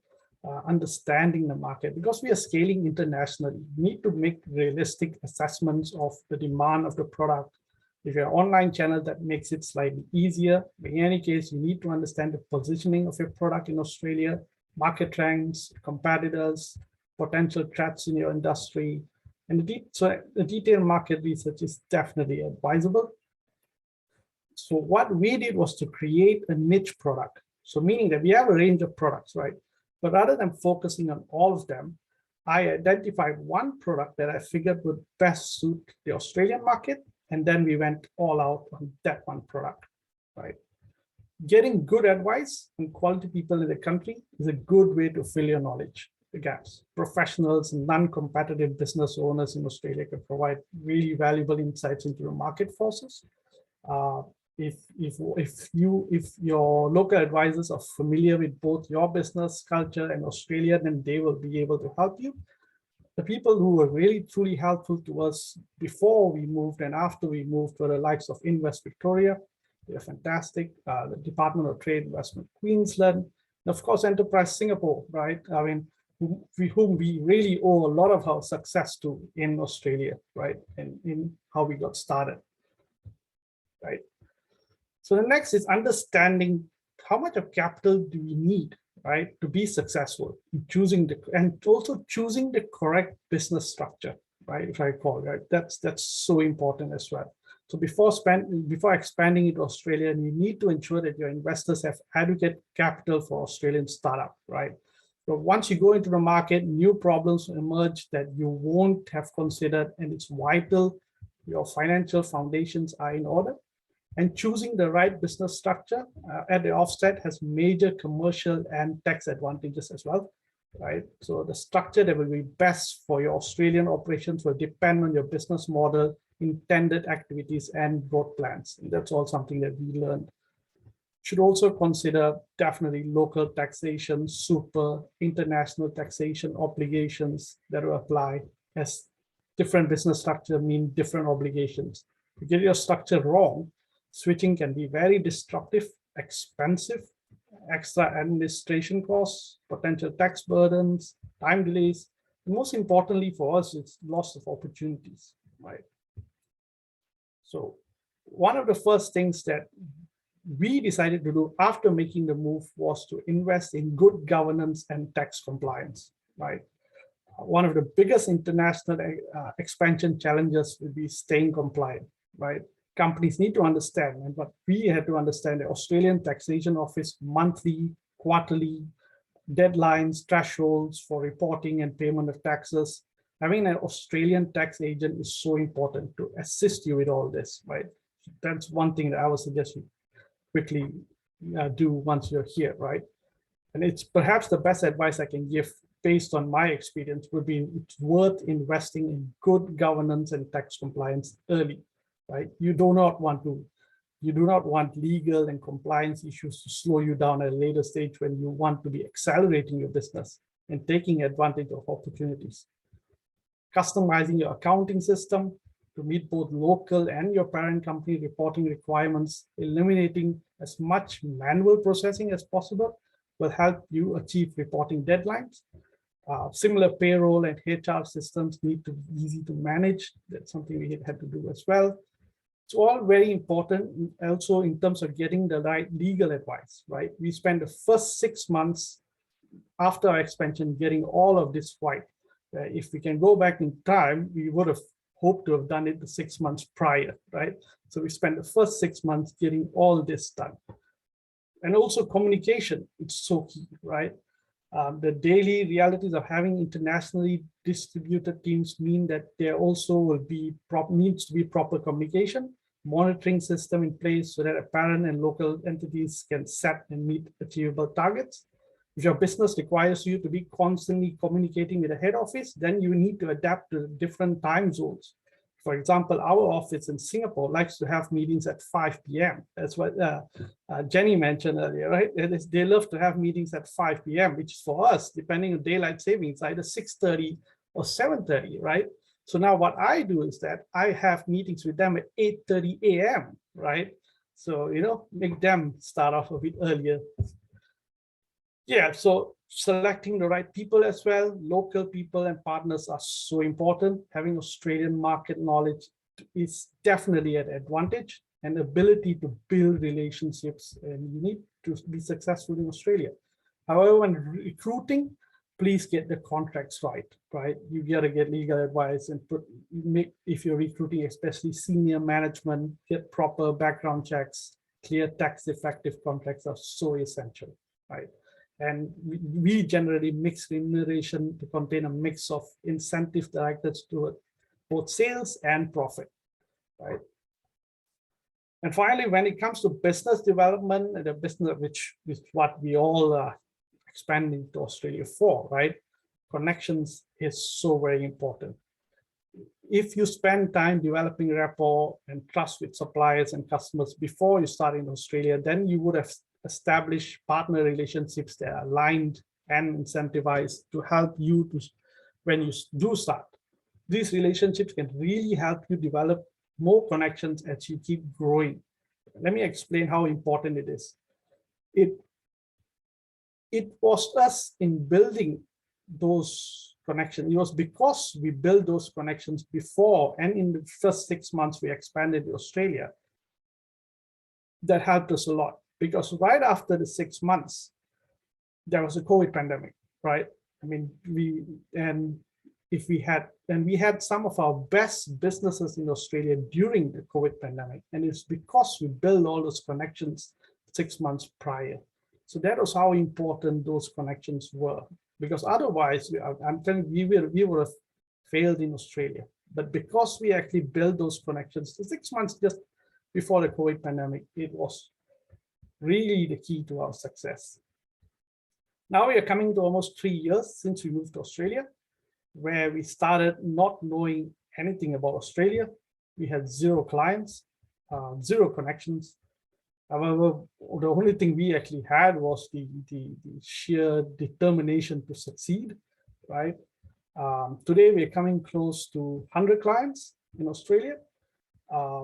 Understanding the market, because we are scaling internationally. We need to make realistic assessments of the demand of the product. If you're an online channel, that makes it slightly easier. But in any case, you need to understand the positioning of your product in Australia, market trends, competitors, potential threats in your industry. And the detailed market research is definitely advisable. So what we did was to create a niche product. So meaning that we have a range of products, right? But rather than focusing on all of them, I identified one product that I figured would best suit the Australian market. And then we went all out on that one product, right? Getting good advice and quality people in the country is a good way to fill your knowledge gaps. Professionals and non-competitive business owners in Australia can provide really valuable insights into the market forces. If your local advisors are familiar with both your business culture and Australia, then they will be able to help you. The people who were really truly helpful to us before we moved and after we moved were the likes of Invest Victoria. They're fantastic. The Department of Trade Investment Queensland, and of course Enterprise Singapore, right? I mean, whom we really owe a lot of our success to in Australia, right? And in how we got started, right? So the next is understanding how much of capital do we need, right, to be successful in choosing and also choosing the correct business structure, right? If I recall, right, that's so important as well. So before expanding into Australia, you need to ensure that your investors have adequate capital for Australian startup, right? So once you go into the market, new problems emerge that you won't have considered, and it's vital your financial foundations are in order. And choosing the right business structure at the offset has major commercial and tax advantages as well, right? So the structure that will be best for your Australian operations will depend on your business model, intended activities, and growth plans. And that's all something that we learned. Should also consider definitely local taxation, super, international taxation obligations that will apply, as different business structure mean different obligations. If you get your structure wrong, switching can be very disruptive, expensive, extra administration costs, potential tax burdens, time delays, and most importantly for us, it's loss of opportunities, right? So one of the first things that we decided to do after making the move was to invest in good governance and tax compliance, right? One of the biggest international expansion challenges will be staying compliant, right? Companies need to understand, and what we had to understand, the Australian Taxation Office monthly, quarterly deadlines, thresholds for reporting and payment of taxes. Having an Australian tax agent is so important to assist you with all this, right? That's one thing that I would suggest you quickly do once you're here, right? And it's perhaps the best advice I can give based on my experience would be it's worth investing in good governance and tax compliance early, right? You do not want legal and compliance issues to slow you down at a later stage when you want to be accelerating your business and taking advantage of opportunities. Customizing your accounting system to meet both local and your parent company reporting requirements, eliminating as much manual processing as possible will help you achieve reporting deadlines. Similar payroll and HR systems need to be easy to manage. That's something we had to do as well. It's all very important also in terms of getting the right legal advice, right? We spent the first 6 months after our expansion getting all of this right. If we can go back in time, we would have hoped to have done it the 6 months prior, right? So we spent the first 6 months getting all this done. And also communication, it's so key, right? The daily realities of having internationally distributed teams mean that there also will be needs to be proper communication, monitoring system in place so that parent and local entities can set and meet achievable targets. If your business requires you to be constantly communicating with the head office, then you need to adapt to different time zones. For example, our office in Singapore likes to have meetings at 5 p.m. That's what Jenny mentioned earlier, right? They love to have meetings at 5 p.m., which is for us, depending on daylight savings, either 6:30 or 7:30, right? So now what I do is that I have meetings with them at 8:30 a.m., right? So, make them start off a bit earlier. Yeah, so selecting the right people as well, local people and partners are so important. Having Australian market knowledge is definitely an advantage and ability to build relationships, and you need to be successful in Australia. However, when recruiting, please get the contracts right? You gotta get legal advice and if you're recruiting, especially senior management, get proper background checks. Clear tax effective contracts are so essential, right? And we generally mix remuneration to contain a mix of incentive directed toward both sales and profit, right? And finally, when it comes to business development, the business which is what we all are expanding to Australia for, right? Connections is so very important. If you spend time developing rapport and trust with suppliers and customers before you start in Australia, then you would have established partner relationships that are aligned and incentivized to help you when you do start. These relationships can really help you develop more connections as you keep growing. Let me explain how important it is. It was us in building those connections. It was because we built those connections before, and in the first 6 months we expanded to Australia, that helped us a lot. Because right after the 6 months, there was a COVID pandemic, right? I mean, we had some of our best businesses in Australia during the COVID pandemic, and it's because we built all those connections 6 months prior. So that was how important those connections were, because otherwise, I'm telling you, we would have failed in Australia. But because we actually built those connections 6 months just before the COVID pandemic, it was really the key to our success. Now we are coming to almost 3 years since we moved to Australia, where we started not knowing anything about Australia. We had 0 clients, 0 connections. However, the only thing we actually had was the sheer determination to succeed, right? Today, we're coming close to 100 clients in Australia.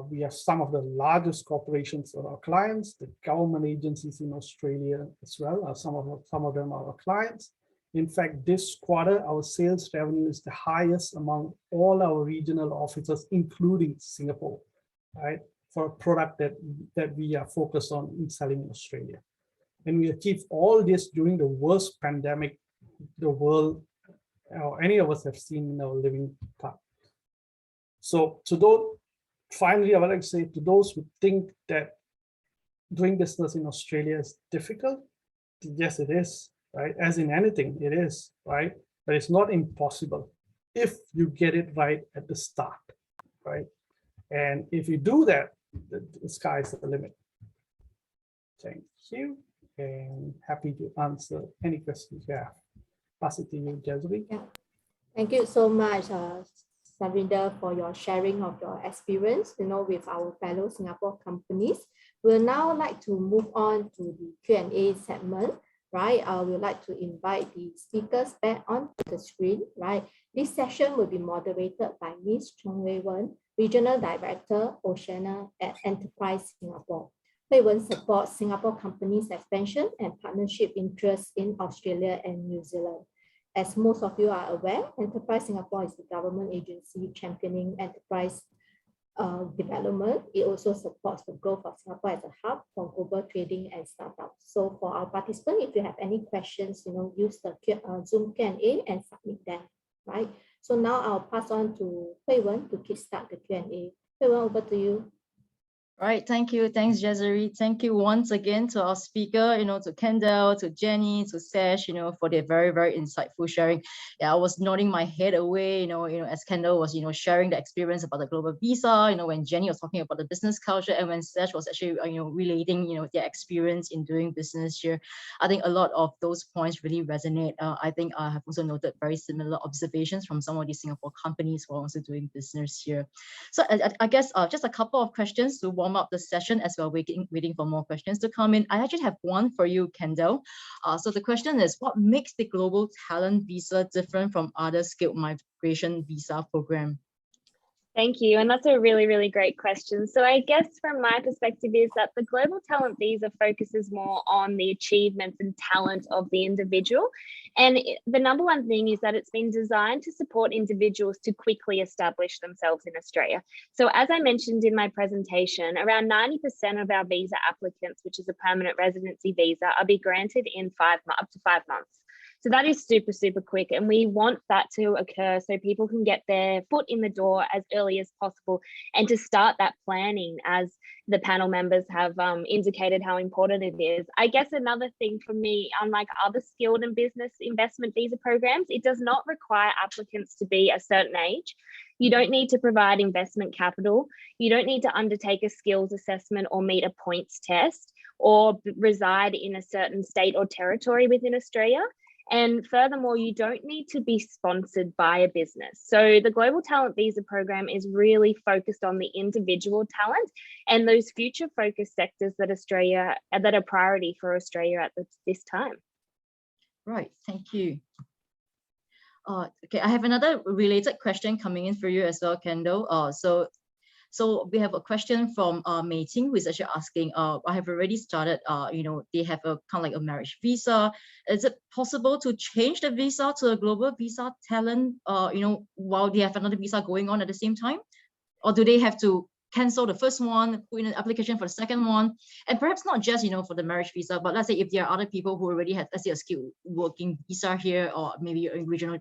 We have some of the largest corporations of our clients, the government agencies in Australia as well. Some of them are our clients. In fact, this quarter, our sales revenue is the highest among all our regional offices, including Singapore, right? For a product that we are focused on in selling in Australia. And we achieved all this during the worst pandemic the world or any of us have seen in our living time. So finally, I would like to say to those who think that doing business in Australia is difficult, yes, it is, right? As in anything, it is, right? But it's not impossible if you get it right at the start, right? And if you do that, the sky is the limit. Thank you, and happy to answer any questions you have. Pass it to you, Jasri. Yeah. Thank you so much, Chavinder, for your sharing of your experience, with our fellow Singapore companies. We'll now like to move on to the Q&A segment, right? We would like to invite the speakers back onto the screen, right? This session will be moderated by Ms. 𝗖𝗹𝗹𝗶, Regional Director, Oceania at Enterprise Singapore. 𝗖𝗹𝗹𝗶 supports Singapore companies' expansion and partnership interests in Australia and New Zealand. As most of you are aware, Enterprise Singapore is the government agency championing enterprise development. It also supports the growth of Singapore as a hub for global trading and startups. So for our participants, if you have any questions, use the Zoom Q&A and submit them, right? So now I'll pass on to 𝗖𝗹𝗹𝗶 to kickstart the Q&A. 𝗖𝗹𝗹𝗶, over to you. All right, thank you. Thanks, Jasri. Thank you once again to our speaker, to Kendall, to Jenny, to Sash, for their very, very insightful sharing. Yeah, I was nodding my head away, as Kendall was, sharing the experience about the global visa, when Jenny was talking about the business culture, and when Sash was actually, relating, their experience in doing business here. I think a lot of those points really resonate. I think I have also noted very similar observations from some of these Singapore companies who are also doing business here. So I guess just a couple of questions to warm up the session as we're waiting for more questions to come in. I actually have one for you, Kendall. So the question is, what makes the Global Talent Visa different from other skilled migration visa program? Thank you. And that's a really, really great question. So I guess from my perspective is that the Global Talent Visa focuses more on the achievements and talent of the individual. And the number one thing is that it's been designed to support individuals to quickly establish themselves in Australia. So as I mentioned in my presentation, around 90% of our visa applicants, which is a permanent residency visa, are be granted in up to 5 months. So that is super, super quick. And we want that to occur so people can get their foot in the door as early as possible and to start that planning, as the panel members have indicated how important it is. I guess another thing for me, unlike other skilled and business investment visa programs, it does not require applicants to be a certain age. You don't need to provide investment capital. You don't need to undertake a skills assessment or meet a points test or reside in a certain state or territory within Australia. And furthermore, you don't need to be sponsored by a business. So the Global Talent Visa program is really focused on the individual talent and those future focused sectors that are priority for Australia at this time. Right, thank you. Okay, I have another related question coming in for you as well, Kendall. So So we have a question from Mei Ting, who is actually asking, I have already started, they have a kind of like a marriage visa. Is it possible to change the visa to a global visa talent, while they have another visa going on at the same time? Or do they have to cancel the first one, put in an application for the second one? And perhaps not just, for the marriage visa, but let's say if there are other people who already have, let's say, a skilled working visa here, or maybe a regional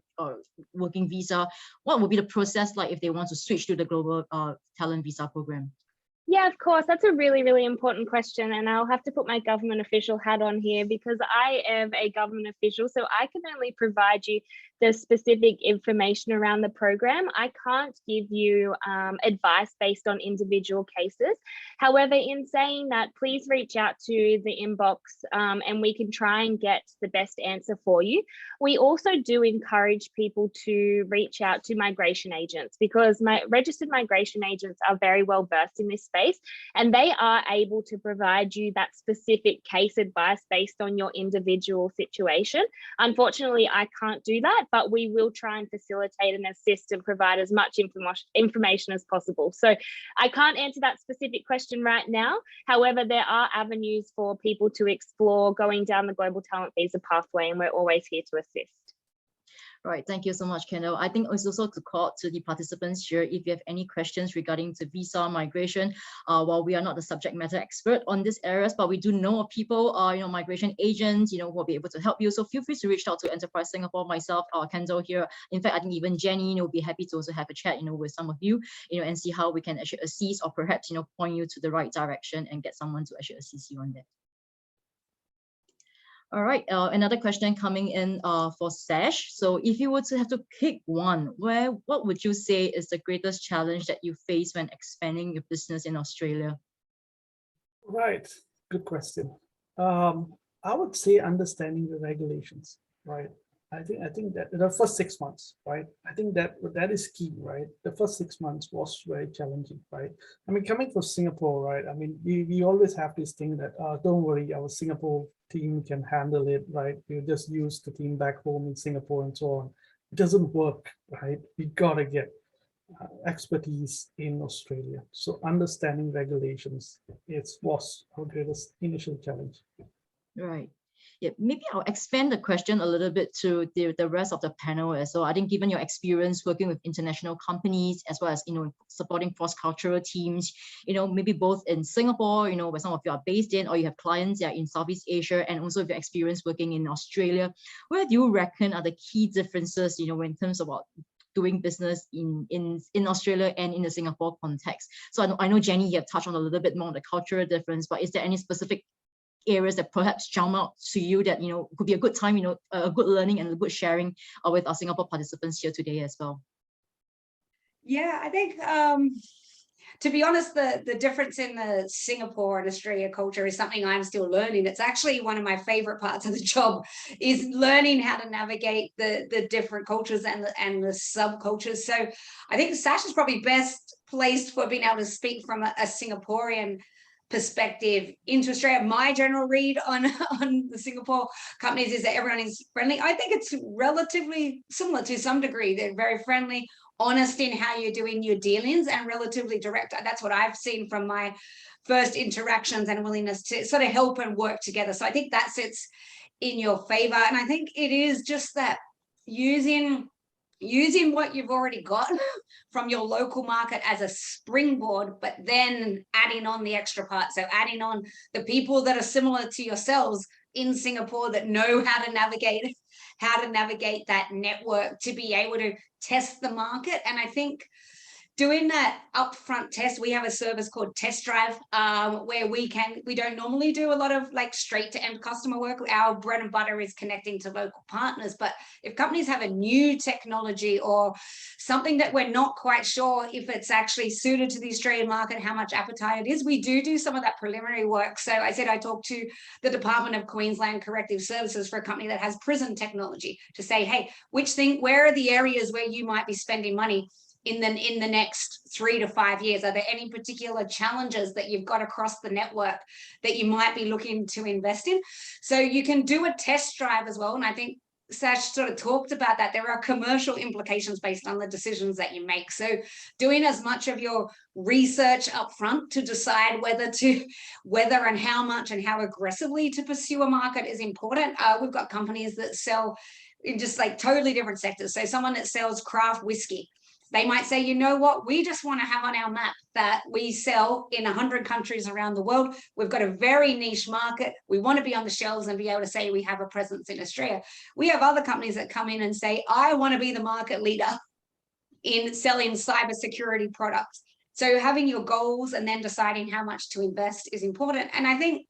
working visa, what would be the process like if they want to switch to the global talent visa program? Yeah, of course. That's a really, really important question. And I'll have to put my government official hat on here because I am a government official. So I can only provide you the specific information around the program. I can't give you advice based on individual cases. However, in saying that, please reach out to the inbox and we can try and get the best answer for you. We also do encourage people to reach out to migration agents because my registered migration agents are very well versed in this space and they are able to provide you that specific case advice based on your individual situation. Unfortunately, I can't do that, but we will try and facilitate and assist and provide as much information as possible. So I can't answer that specific question right now. However, there are avenues for people to explore going down the global talent visa pathway, and we're always here to assist. Right, thank you so much, Kendall. I think it's also to call to the participants here, if you have any questions regarding to visa migration, while we are not the subject matter expert on these areas, but we do know of people, migration agents, who will be able to help you. So feel free to reach out to Enterprise Singapore, myself, Kendall here. In fact, I think even Jenny, will be happy to also have a chat, with some of you, and see how we can actually assist or perhaps, point you to the right direction and get someone to actually assist you on that. All right, another question coming in for Sash. So if you were to have to pick one, what would you say is the greatest challenge that you face when expanding your business in Australia? Right, good question. I would say understanding the regulations, right? I think that the first 6 months, right? I think that is key, right? The first 6 months was very challenging, right? I mean, coming from Singapore, right? I mean, we always have this thing that, don't worry, our Singapore team can handle it, right? We just use the team back home in Singapore and so on. It doesn't work, right? We gotta get expertise in Australia. So understanding regulations, was our greatest initial challenge. Right. Yeah, maybe I'll expand the question a little bit to the rest of the panel as well. I think given your experience working with international companies as well as supporting cross-cultural teams, maybe both in Singapore, where some of you are based in, or you have clients in Southeast Asia, and also your experience working in Australia, where do you reckon are the key differences, in terms of doing business in Australia and in the Singapore context? So I know Jenny, you have touched on a little bit more on the cultural difference, but is there any specific areas that perhaps jump out to you that could be a good time, a good learning and a good sharing with our Singapore participants here today as well? Yeah, I think to be honest, the difference in the Singapore and Australia culture is something I'm still learning. It's actually one of my favorite parts of the job, is learning how to navigate the different cultures and the subcultures. So I think Sash is probably best placed for being able to speak from a Singaporean perspective into Australia. My general read on the Singapore companies is that everyone is friendly. I think it's relatively similar to some degree. They're very friendly, honest in how you're doing your dealings, and relatively direct. That's what I've seen from my first interactions, and willingness to sort of help and work together. So I think that sits in your favor. And I think it is just that using what you've already got from your local market as a springboard, but then adding on the extra part. So adding on the people that are similar to yourselves in Singapore that know how to navigate that network to be able to test the market. And I think doing that upfront test, we have a service called Test Drive, where we don't normally do a lot of like straight to end customer work. Our bread and butter is connecting to local partners. But if companies have a new technology or something that we're not quite sure if it's actually suited to the Australian market, how much appetite it is, we do some of that preliminary work. So I talked to the Department of Queensland Corrective Services for a company that has prison technology to say, hey, where are the areas where you might be spending money in the next 3 to 5 years? Are there any particular challenges that you've got across the network that you might be looking to invest in? So you can do a test drive as well. And I think Sash sort of talked about that there are commercial implications based on the decisions that you make. So doing as much of your research up front to decide whether and how much and how aggressively to pursue a market is important. We've got companies that sell in just like totally different sectors. So someone that sells craft whiskey, they might say, you know what, we just want to have on our map that we sell in 100 countries around the world. We've got a very niche market. We want to be on the shelves and be able to say we have a presence in Australia. We have other companies that come in and say, I want to be the market leader in selling cybersecurity products. So having your goals and then deciding how much to invest is important. And I think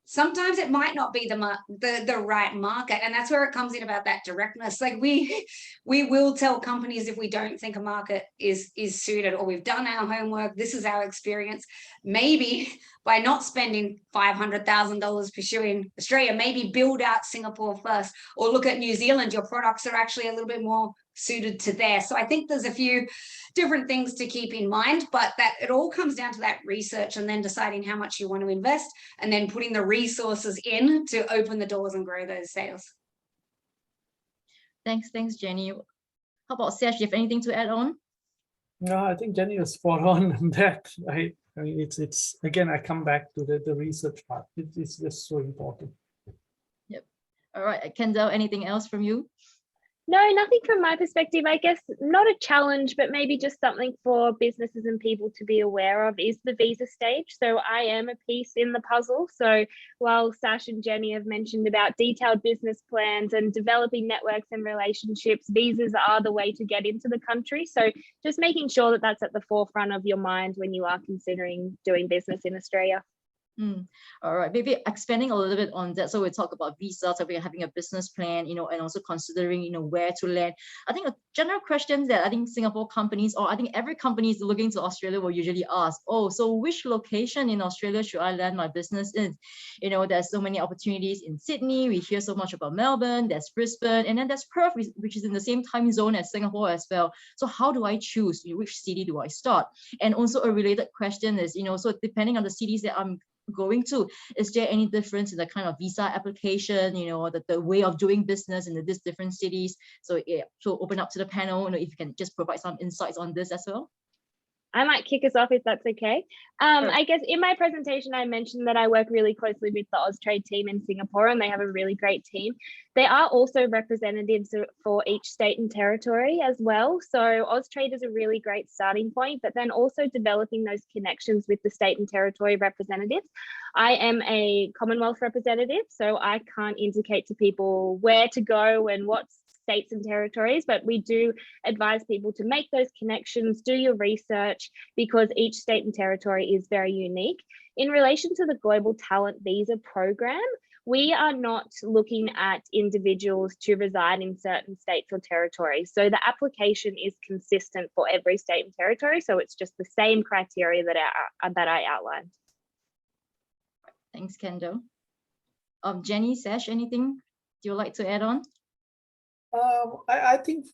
sometimes it might not be the right market, and that's where it comes in about that directness. Like we will tell companies if we don't think a market is suited, or we've done our homework, this is our experience. Maybe by not spending $500,000 pursuing Australia, maybe build out Singapore first, or look at New Zealand. Your products are actually a little bit more suited to there. So I think there's a few different things to keep in mind, but that it all comes down to that research and then deciding how much you want to invest and then putting the resources in to open the doors and grow those sales. Thanks, Jenny. How about Sash? Do you have anything to add on? No, I think Jenny was spot on that. I mean, it's again, I come back to the research part. It's just so important. Yep. All right, Kendall, anything else from you? No, nothing from my perspective. I guess not a challenge, but maybe just something for businesses and people to be aware of is the visa stage. So I am a piece in the puzzle. So while Sash and Jenny have mentioned about detailed business plans and developing networks and relationships, visas are the way to get into the country. So just making sure that that's at the forefront of your mind when you are considering doing business in Australia. All right, maybe expanding a little bit on that. So we talk about visas, so we're having a business plan, and also considering, where to land. I think a general question that I think Singapore companies, or I think every company is looking to Australia, will usually ask, oh, so which location in Australia should I land my business in? There's so many opportunities in Sydney. We hear so much about Melbourne, there's Brisbane, and then there's Perth, which is in the same time zone as Singapore as well. So how do I choose which city do I start? And also a related question is, so depending on the cities that I'm going to, is there any difference in the kind of visa application, the way of doing business in these different cities? So yeah, so open up to the panel, if you can just provide some insights on this as well. I might kick us off if that's okay. Sure. I guess in my presentation, I mentioned that I work really closely with the Austrade team in Singapore, and they have a really great team. They are also representatives for each state and territory as well. So Austrade is a really great starting point, but then also developing those connections with the state and territory representatives. I am a Commonwealth representative, so I can't indicate to people where to go and what states and territories, but we do advise people to make those connections, do your research, because each state and territory is very unique. In relation to the Global Talent Visa Program, we are not looking at individuals to reside in certain states or territories. So the application is consistent for every state and territory. So it's just the same criteria that I outlined. Thanks, Kendall. Jenny, Sash, anything you would like to add on? I think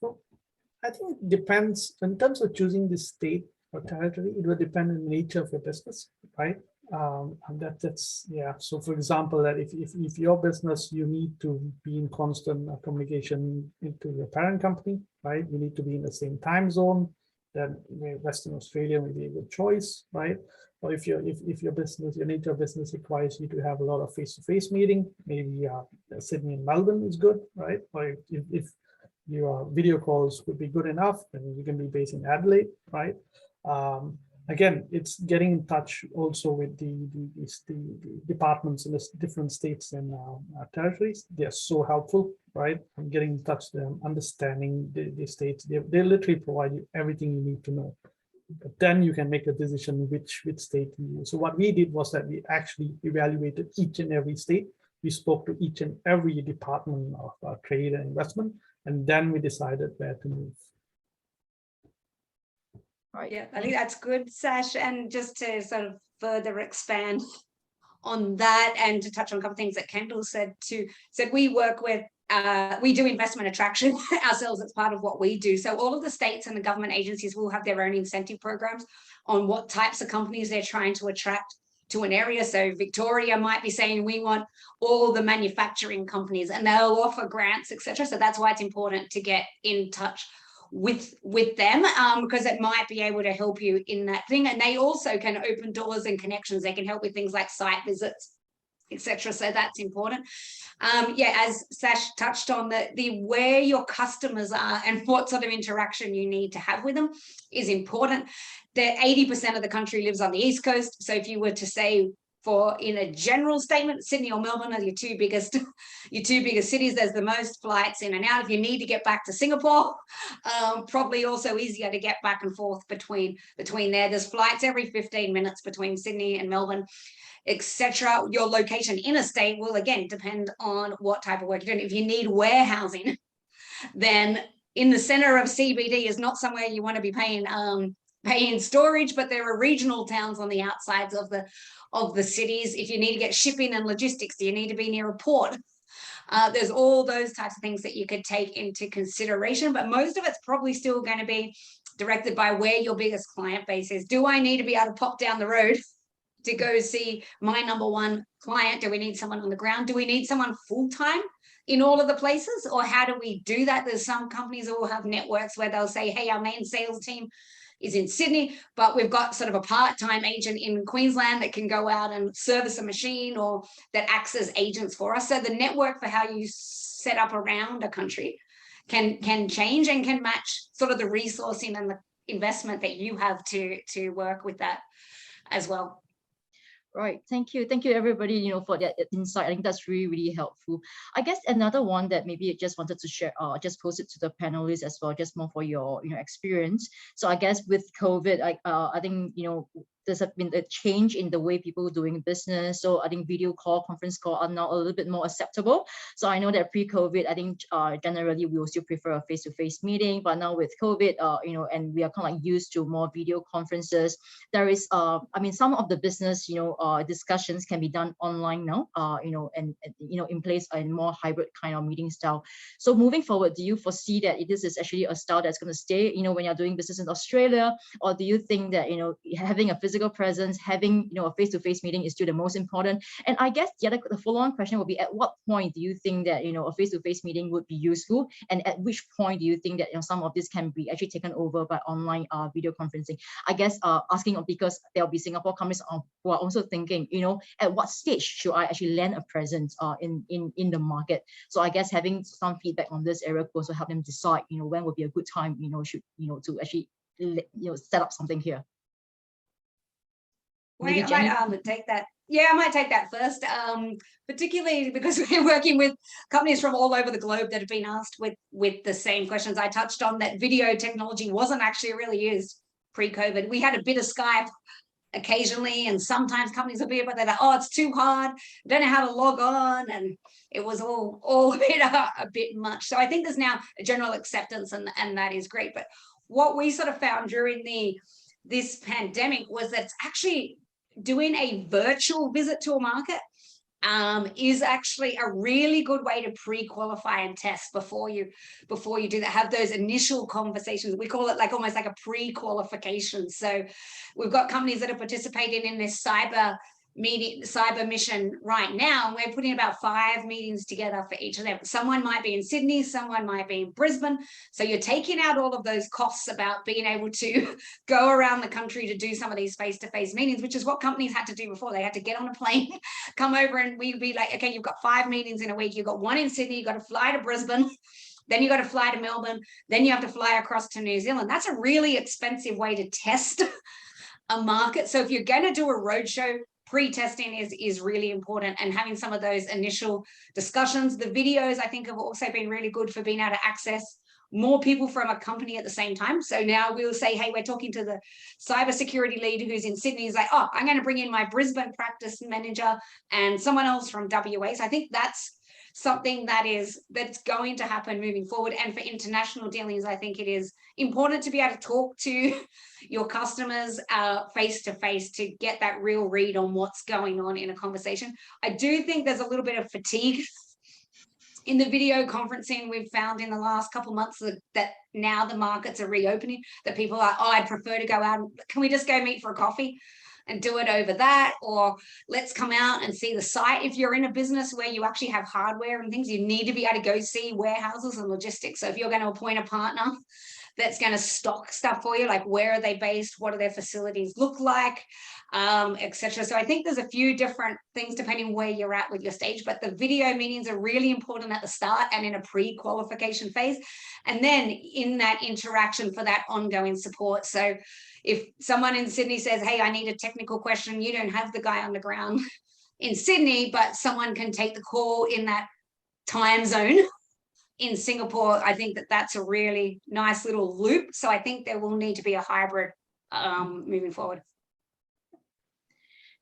it depends in terms of choosing the state or territory. It will depend on the nature of your business, right? And that's yeah. So for example, that if your business, you need to be in constant communication into your parent company, right? You need to be in the same time zone. Then Western Australia may be a good choice, right? Or if your business, your nature of business requires you to have a lot of face-to-face meeting, maybe Sydney and Melbourne is good, right? Or if your video calls would be good enough, then you can be based in Adelaide, right? Again, it's getting in touch also with the departments in the different states and territories. They're so helpful, right? And getting in touch with them, understanding the states. They literally provide you everything you need to know. But then you can make a decision which state you use. So what we did was that we actually evaluated each and every state. We spoke to each and every department of trade and investment, and then we decided where to move. Right. Yeah, I think that's good, Sash. And just to sort of further expand on that and to touch on a couple of things that Kendall said too, we work with, we do investment attraction ourselves. It's part of what we do. So all of the states and the government agencies will have their own incentive programs on what types of companies they're trying to attract to an area. So Victoria might be saying we want all the manufacturing companies, and they'll offer grants, etc. So that's why it's important to get in touch with them, because it might be able to help you in that thing. And they also can open doors and connections. They can help with things like site visits, etc. So that's important. Yeah, as Sash touched on, the where your customers are and what sort of interaction you need to have with them is important. That 80% of the country lives on the East Coast. So if you were to say, in a general statement, Sydney or Melbourne are your two biggest cities. There's the most flights in and out. If you need to get back to Singapore, probably also easier to get back and forth between there. There's flights every 15 minutes between Sydney and Melbourne, etc. Your location interstate will again depend on what type of work you're doing. If you need warehousing, then in the center of CBD is not somewhere you want to be paying storage, but there are regional towns on the outsides of the cities. If you need to get shipping and logistics, do you need to be near a port? There's all those types of things that you could take into consideration, but most of it's probably still going to be directed by where your biggest client base is. Do I need to be able to pop down the road to go see my number one client? Do we need someone on the ground? Do we need someone full-time in all of the places? Or how do we do that? There's some companies that will have networks where they'll say, hey, our main sales team is in Sydney, but we've got sort of a part-time agent in Queensland that can go out and service a machine, or that acts as agents for us. So the network for how you set up around a country can change and can match sort of the resourcing and the investment that you have to work with that as well. Right. Thank you, everybody, for that insight. I think that's really, really helpful. I guess another one that maybe I just wanted to share, just post it to the panelists as well, just more for your experience. So I guess with COVID, I think there's been a change in the way people are doing business. So I think video call, conference call are now a little bit more acceptable. So I know that pre-COVID, I think generally we will still prefer a face-to-face meeting, but now with COVID, and we are kind of like used to more video conferences. There is, I mean, some of the business, discussions can be done online now, and in place in more hybrid kind of meeting style. So moving forward, do you foresee that this is actually a style that's going to stay, when you're doing business in Australia, or do you think that, having a physical presence, having a face-to-face meeting is still the most important? And I guess the follow-on question will be, at what point do you think that a face-to-face meeting would be useful, and at which point do you think that some of this can be actually taken over by online video conferencing? I guess asking because there'll be Singapore companies who are also thinking, at what stage should I actually land a presence in the market? So I guess having some feedback on this area could also help them decide, when would be a good time, to actually set up something here. Wait, I might take that. Yeah, I might take that first, particularly because we're working with companies from all over the globe that have been asked with the same questions. I touched on that video technology wasn't actually really used pre-COVID. We had a bit of Skype occasionally, and sometimes companies will be, but they're like, oh, it's too hard, I don't know how to log on, and it was all a bit much. So I think there's now a general acceptance, and that is great. But what we sort of found during this pandemic was that it's actually doing a virtual visit to a market is actually a really good way to pre-qualify and test before you do that. Have those initial conversations. We call it almost like a pre-qualification. So we've got companies that are participating in this cyber mission right now, and we're putting about 5 meetings together for each of them. Someone might be in Sydney, someone might be in Brisbane, so you're taking out all of those costs about being able to go around the country to do some of these face-to-face meetings, which is what companies had to do before. They had to get on a plane, come over, and we'd be like, okay, you've got 5 meetings in a week, you've got 1 in Sydney, you've got to fly to Brisbane, then you got to fly to Melbourne, then you have to fly across to New Zealand. That's a really expensive way to test a market. So if you're going to do a roadshow, pre-testing is really important, and having some of those initial discussions. The videos, I think, have also been really good for being able to access more people from a company at the same time. So now we'll say, hey, we're talking to the cybersecurity lead who's in Sydney. He's like, oh, I'm going to bring in my Brisbane practice manager and someone else from WA. So I think that's something that's going to happen moving forward. And for international dealings, I think it is important to be able to talk to your customers face to face to get that real read on what's going on in a conversation. I do think there's a little bit of fatigue in the video conferencing. We've found in the last couple of months that now the markets are reopening, that people are, oh, I'd prefer to go out. Can we just go meet for a coffee and do it over that, or let's come out and see the site. If you're in a business where you actually have hardware and things, you need to be able to go see warehouses and logistics. So if you're going to appoint a partner that's going to stock stuff for you, like where are they based, what do their facilities look like, etc. So I think there's a few different things depending where you're at with your stage, but the video meetings are really important at the start and in a pre-qualification phase, and then in that interaction for that ongoing support. So if someone in Sydney says, hey, I need a technical question, you don't have the guy on the ground in Sydney, but someone can take the call in that time zone in Singapore. I think that that's a really nice little loop. So I think there will need to be a hybrid moving forward.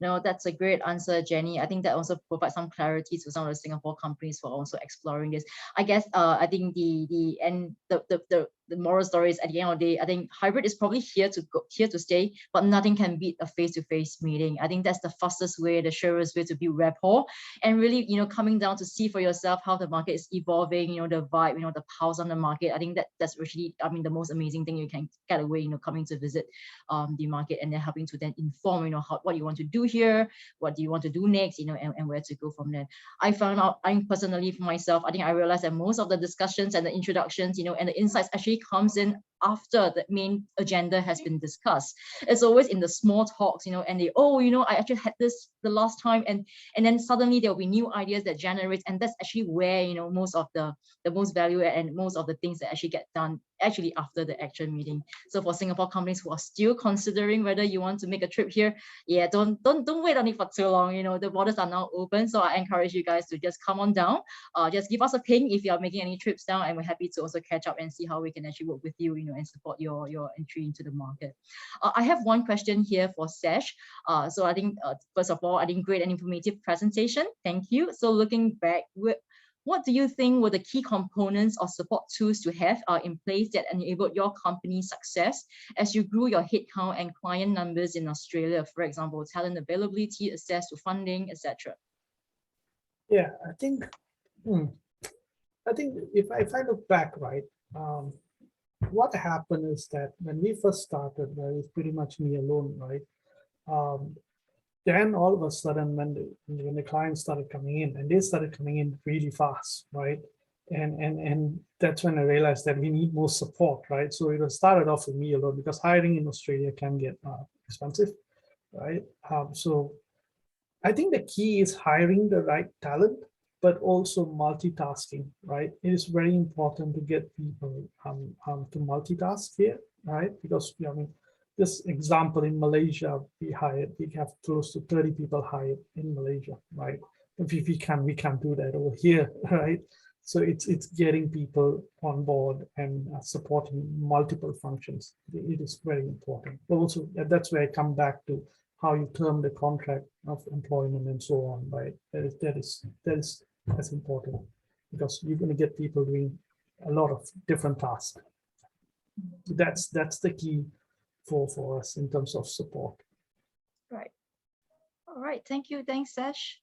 No, that's a great answer, Jenny. I think that also provides some clarity to some of the Singapore companies for also exploring this. I guess I think the moral story is, at the end of the day, I think hybrid is probably here to stay, but nothing can beat a face-to-face meeting. I think that's the fastest way, the surest way to build rapport, and really, coming down to see for yourself how the market is evolving, the vibe, the pulse on the market. I think that's really, the most amazing thing you can get away, coming to visit the market, and then helping to then inform, what you want to do here, what do you want to do next, and where to go from there. I found out, personally for myself, I think I realized that most of the discussions and the introductions, and the insights actually comes in after the main agenda has been discussed. It's always in the small talks, and they, I actually had this the last time, and then suddenly there will be new ideas that generate, and that's actually where, most of the most value and most of the things that actually get done actually after the actual meeting. So for Singapore companies who are still considering whether you want to make a trip here, yeah, don't wait on it for too long. The borders are now open, so I encourage you guys to just come on down. Just give us a ping if you are making any trips down, and we're happy to also catch up and see how we can actually work with you, and support your entry into the market. I have one question here for Sesh. So I think first of all, I think great and informative presentation. Thank you. So looking back, what do you think were the key components or support tools to have in place that enabled your company's success as you grew your headcount and client numbers in Australia? For example, talent availability, access to funding, etc. Yeah, I think if I look back, right, what happened is that when we first started, it was pretty much me alone, right? Then all of a sudden, when the clients started coming in, and they started coming in really fast, right? And that's when I realized that we need more support, right? So it started off with me alone, because hiring in Australia can get expensive, right? So I think the key is hiring the right talent, but also multitasking, right? It is very important to get people to multitask here, right? Because this example in Malaysia, we have close to 30 people hired in Malaysia, right? If we can't do that over here, right? So it's getting people on board and supporting multiple functions. It is very important. But also that's where I come back to how you term the contract of employment and so on, right? That is that's important, because you're going to get people doing a lot of different tasks. That's the key for us in terms of support. Right. All right. Thank you. Thanks, Sesh.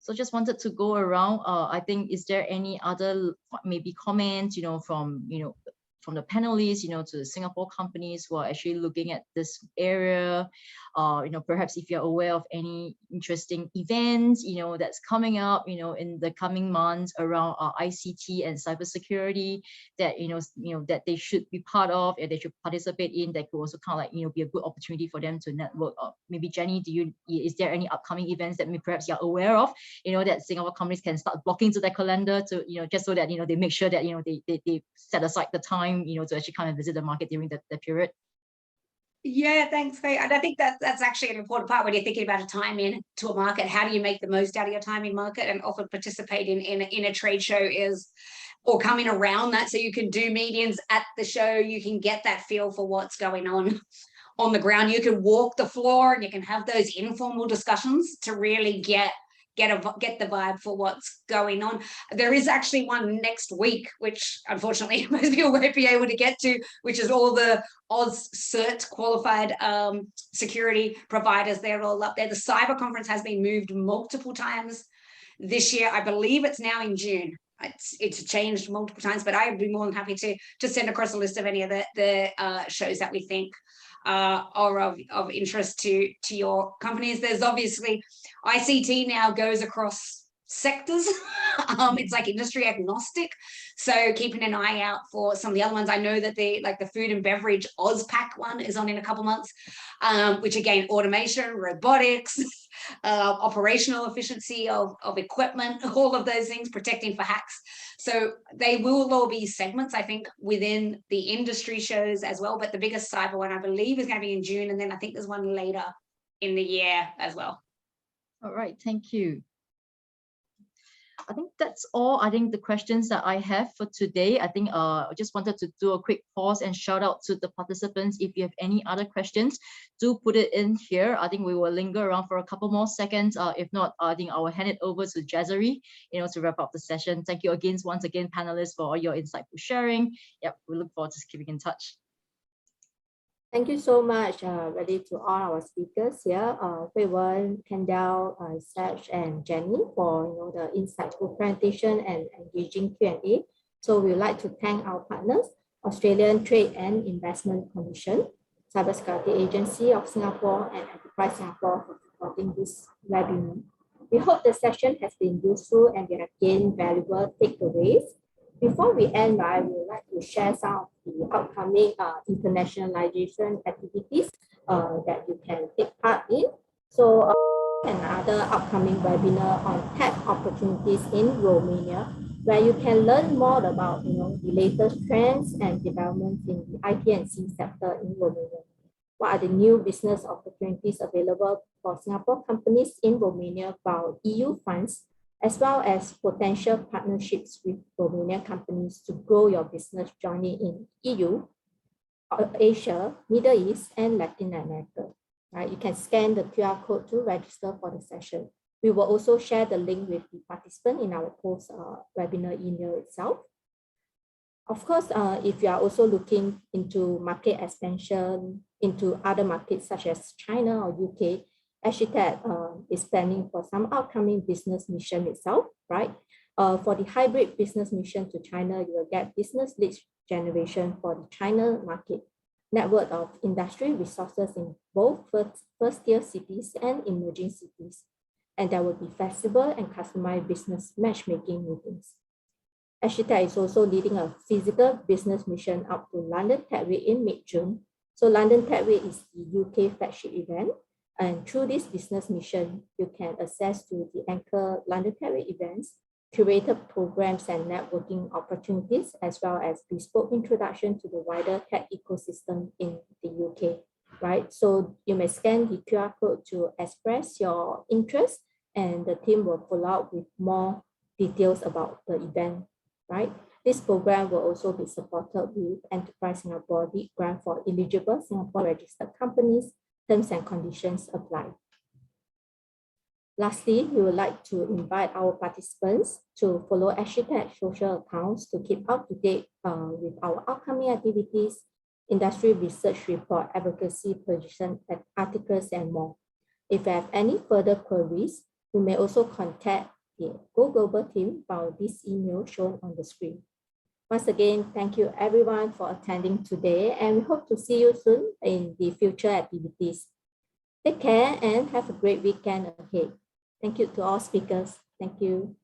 So just wanted to go around. I think, is there any other maybe comments, from the panelists, to the Singapore companies who are actually looking at this area? Perhaps if you're aware of any interesting events, that's coming up, in the coming months around ICT and cybersecurity that, that they should be part of and they should participate in, that could also kind of be a good opportunity for them to network. Maybe Jenny, is there any upcoming events that perhaps you're aware of, that Singapore companies can start blocking to their calendar to, just so that, they make sure that, they set aside the time, to actually come and visit the market during the period? Yeah, thanks, Faye. And I think that's actually an important part when you're thinking about a time into a market. How do you make the most out of your time in market? And often participating in a trade show or coming around that, so you can do meetings at the show, you can get that feel for what's going on the ground. You can walk the floor and you can have those informal discussions to really get the vibe for what's going on. There is actually one next week, which unfortunately most people won't be able to get to, which is all the Oz cert qualified security providers. They're all up there. The cyber conference has been moved multiple times this year. I believe it's now in June. it's changed multiple times, but I'd be more than happy to send across a list of any of the shows that we think are of interest to your companies. There's obviously ICT now goes across sectors. It's like industry agnostic, so keeping an eye out for some of the other ones. I know that the food and beverage AusPack one is on in a couple months, which again, automation, robotics, operational efficiency of equipment, all of those things, protecting for hacks. So they will all be segments, I think, within the industry shows as well, but the biggest cyber one I believe is going to be in June, and then I think there's one later in the year as well. All right, thank you. I think that's all. I think the questions that I have for today. I think I just wanted to do a quick pause and shout out to the participants. If you have any other questions, do put it in here. I think we will linger around for a couple more seconds. If not, I think I will hand it over to 𝗖𝗹𝗶𝗀, to wrap up the session. Thank you again, once again, panelists, for all your insightful sharing. Yep, we look forward to keeping in touch. Thank you so much, really, to all our speakers here, 𝗖𝗹𝗶𝗀, Kendall, 𝗖ście, and Jenny, for the insightful presentation and engaging Q&A. So we would like to thank our partners, Australian Trade and Investment Commission, Cybersecurity Agency of Singapore, and Enterprise Singapore for supporting this webinar. We hope the session has been useful and you have gained valuable takeaways. Before we end, I would like to share some of the upcoming internationalization activities that you can take part in. So another upcoming webinar on tech opportunities in Romania, where you can learn more about the latest trends and developments in the IT&C sector in Romania. What are the new business opportunities available for Singapore companies in Romania for EU funds, as well as potential partnerships with Romanian companies to grow your business journey in EU, Asia, Middle East, and Latin America. Right? You can scan the QR code to register for the session. We will also share the link with the participant in our post-webinar email itself. Of course, if you are also looking into market expansion into other markets such as China or UK, SGTech is planning for some upcoming business mission itself, right? For the hybrid business mission to China, you will get business leads generation for the China market, network of industry resources in both first-tier cities and emerging cities. And there will be flexible and customized business matchmaking meetings. SGTech is also leading a physical business mission up to London Tech Week in mid-June. So London Tech Week is the UK flagship event. And through this business mission, you can access to the anchor London Tech Week events, curated programs and networking opportunities, as well as bespoke introduction to the wider tech ecosystem in the UK, right? So you may scan the QR code to express your interest, and the team will follow up with more details about the event, right? This program will also be supported with Enterprise Singapore lead grant for eligible Singapore registered companies. Terms and conditions apply. Lastly, we would like to invite our participants to follow SGTech social accounts to keep up to date with our upcoming activities, industry research report, advocacy position articles, and more. If you have any further queries, you may also contact the Go Global team via this email shown on the screen. Once again, thank you everyone for attending today, and we hope to see you soon in the future activities. Take care and have a great weekend ahead. Thank you to all speakers. Thank you.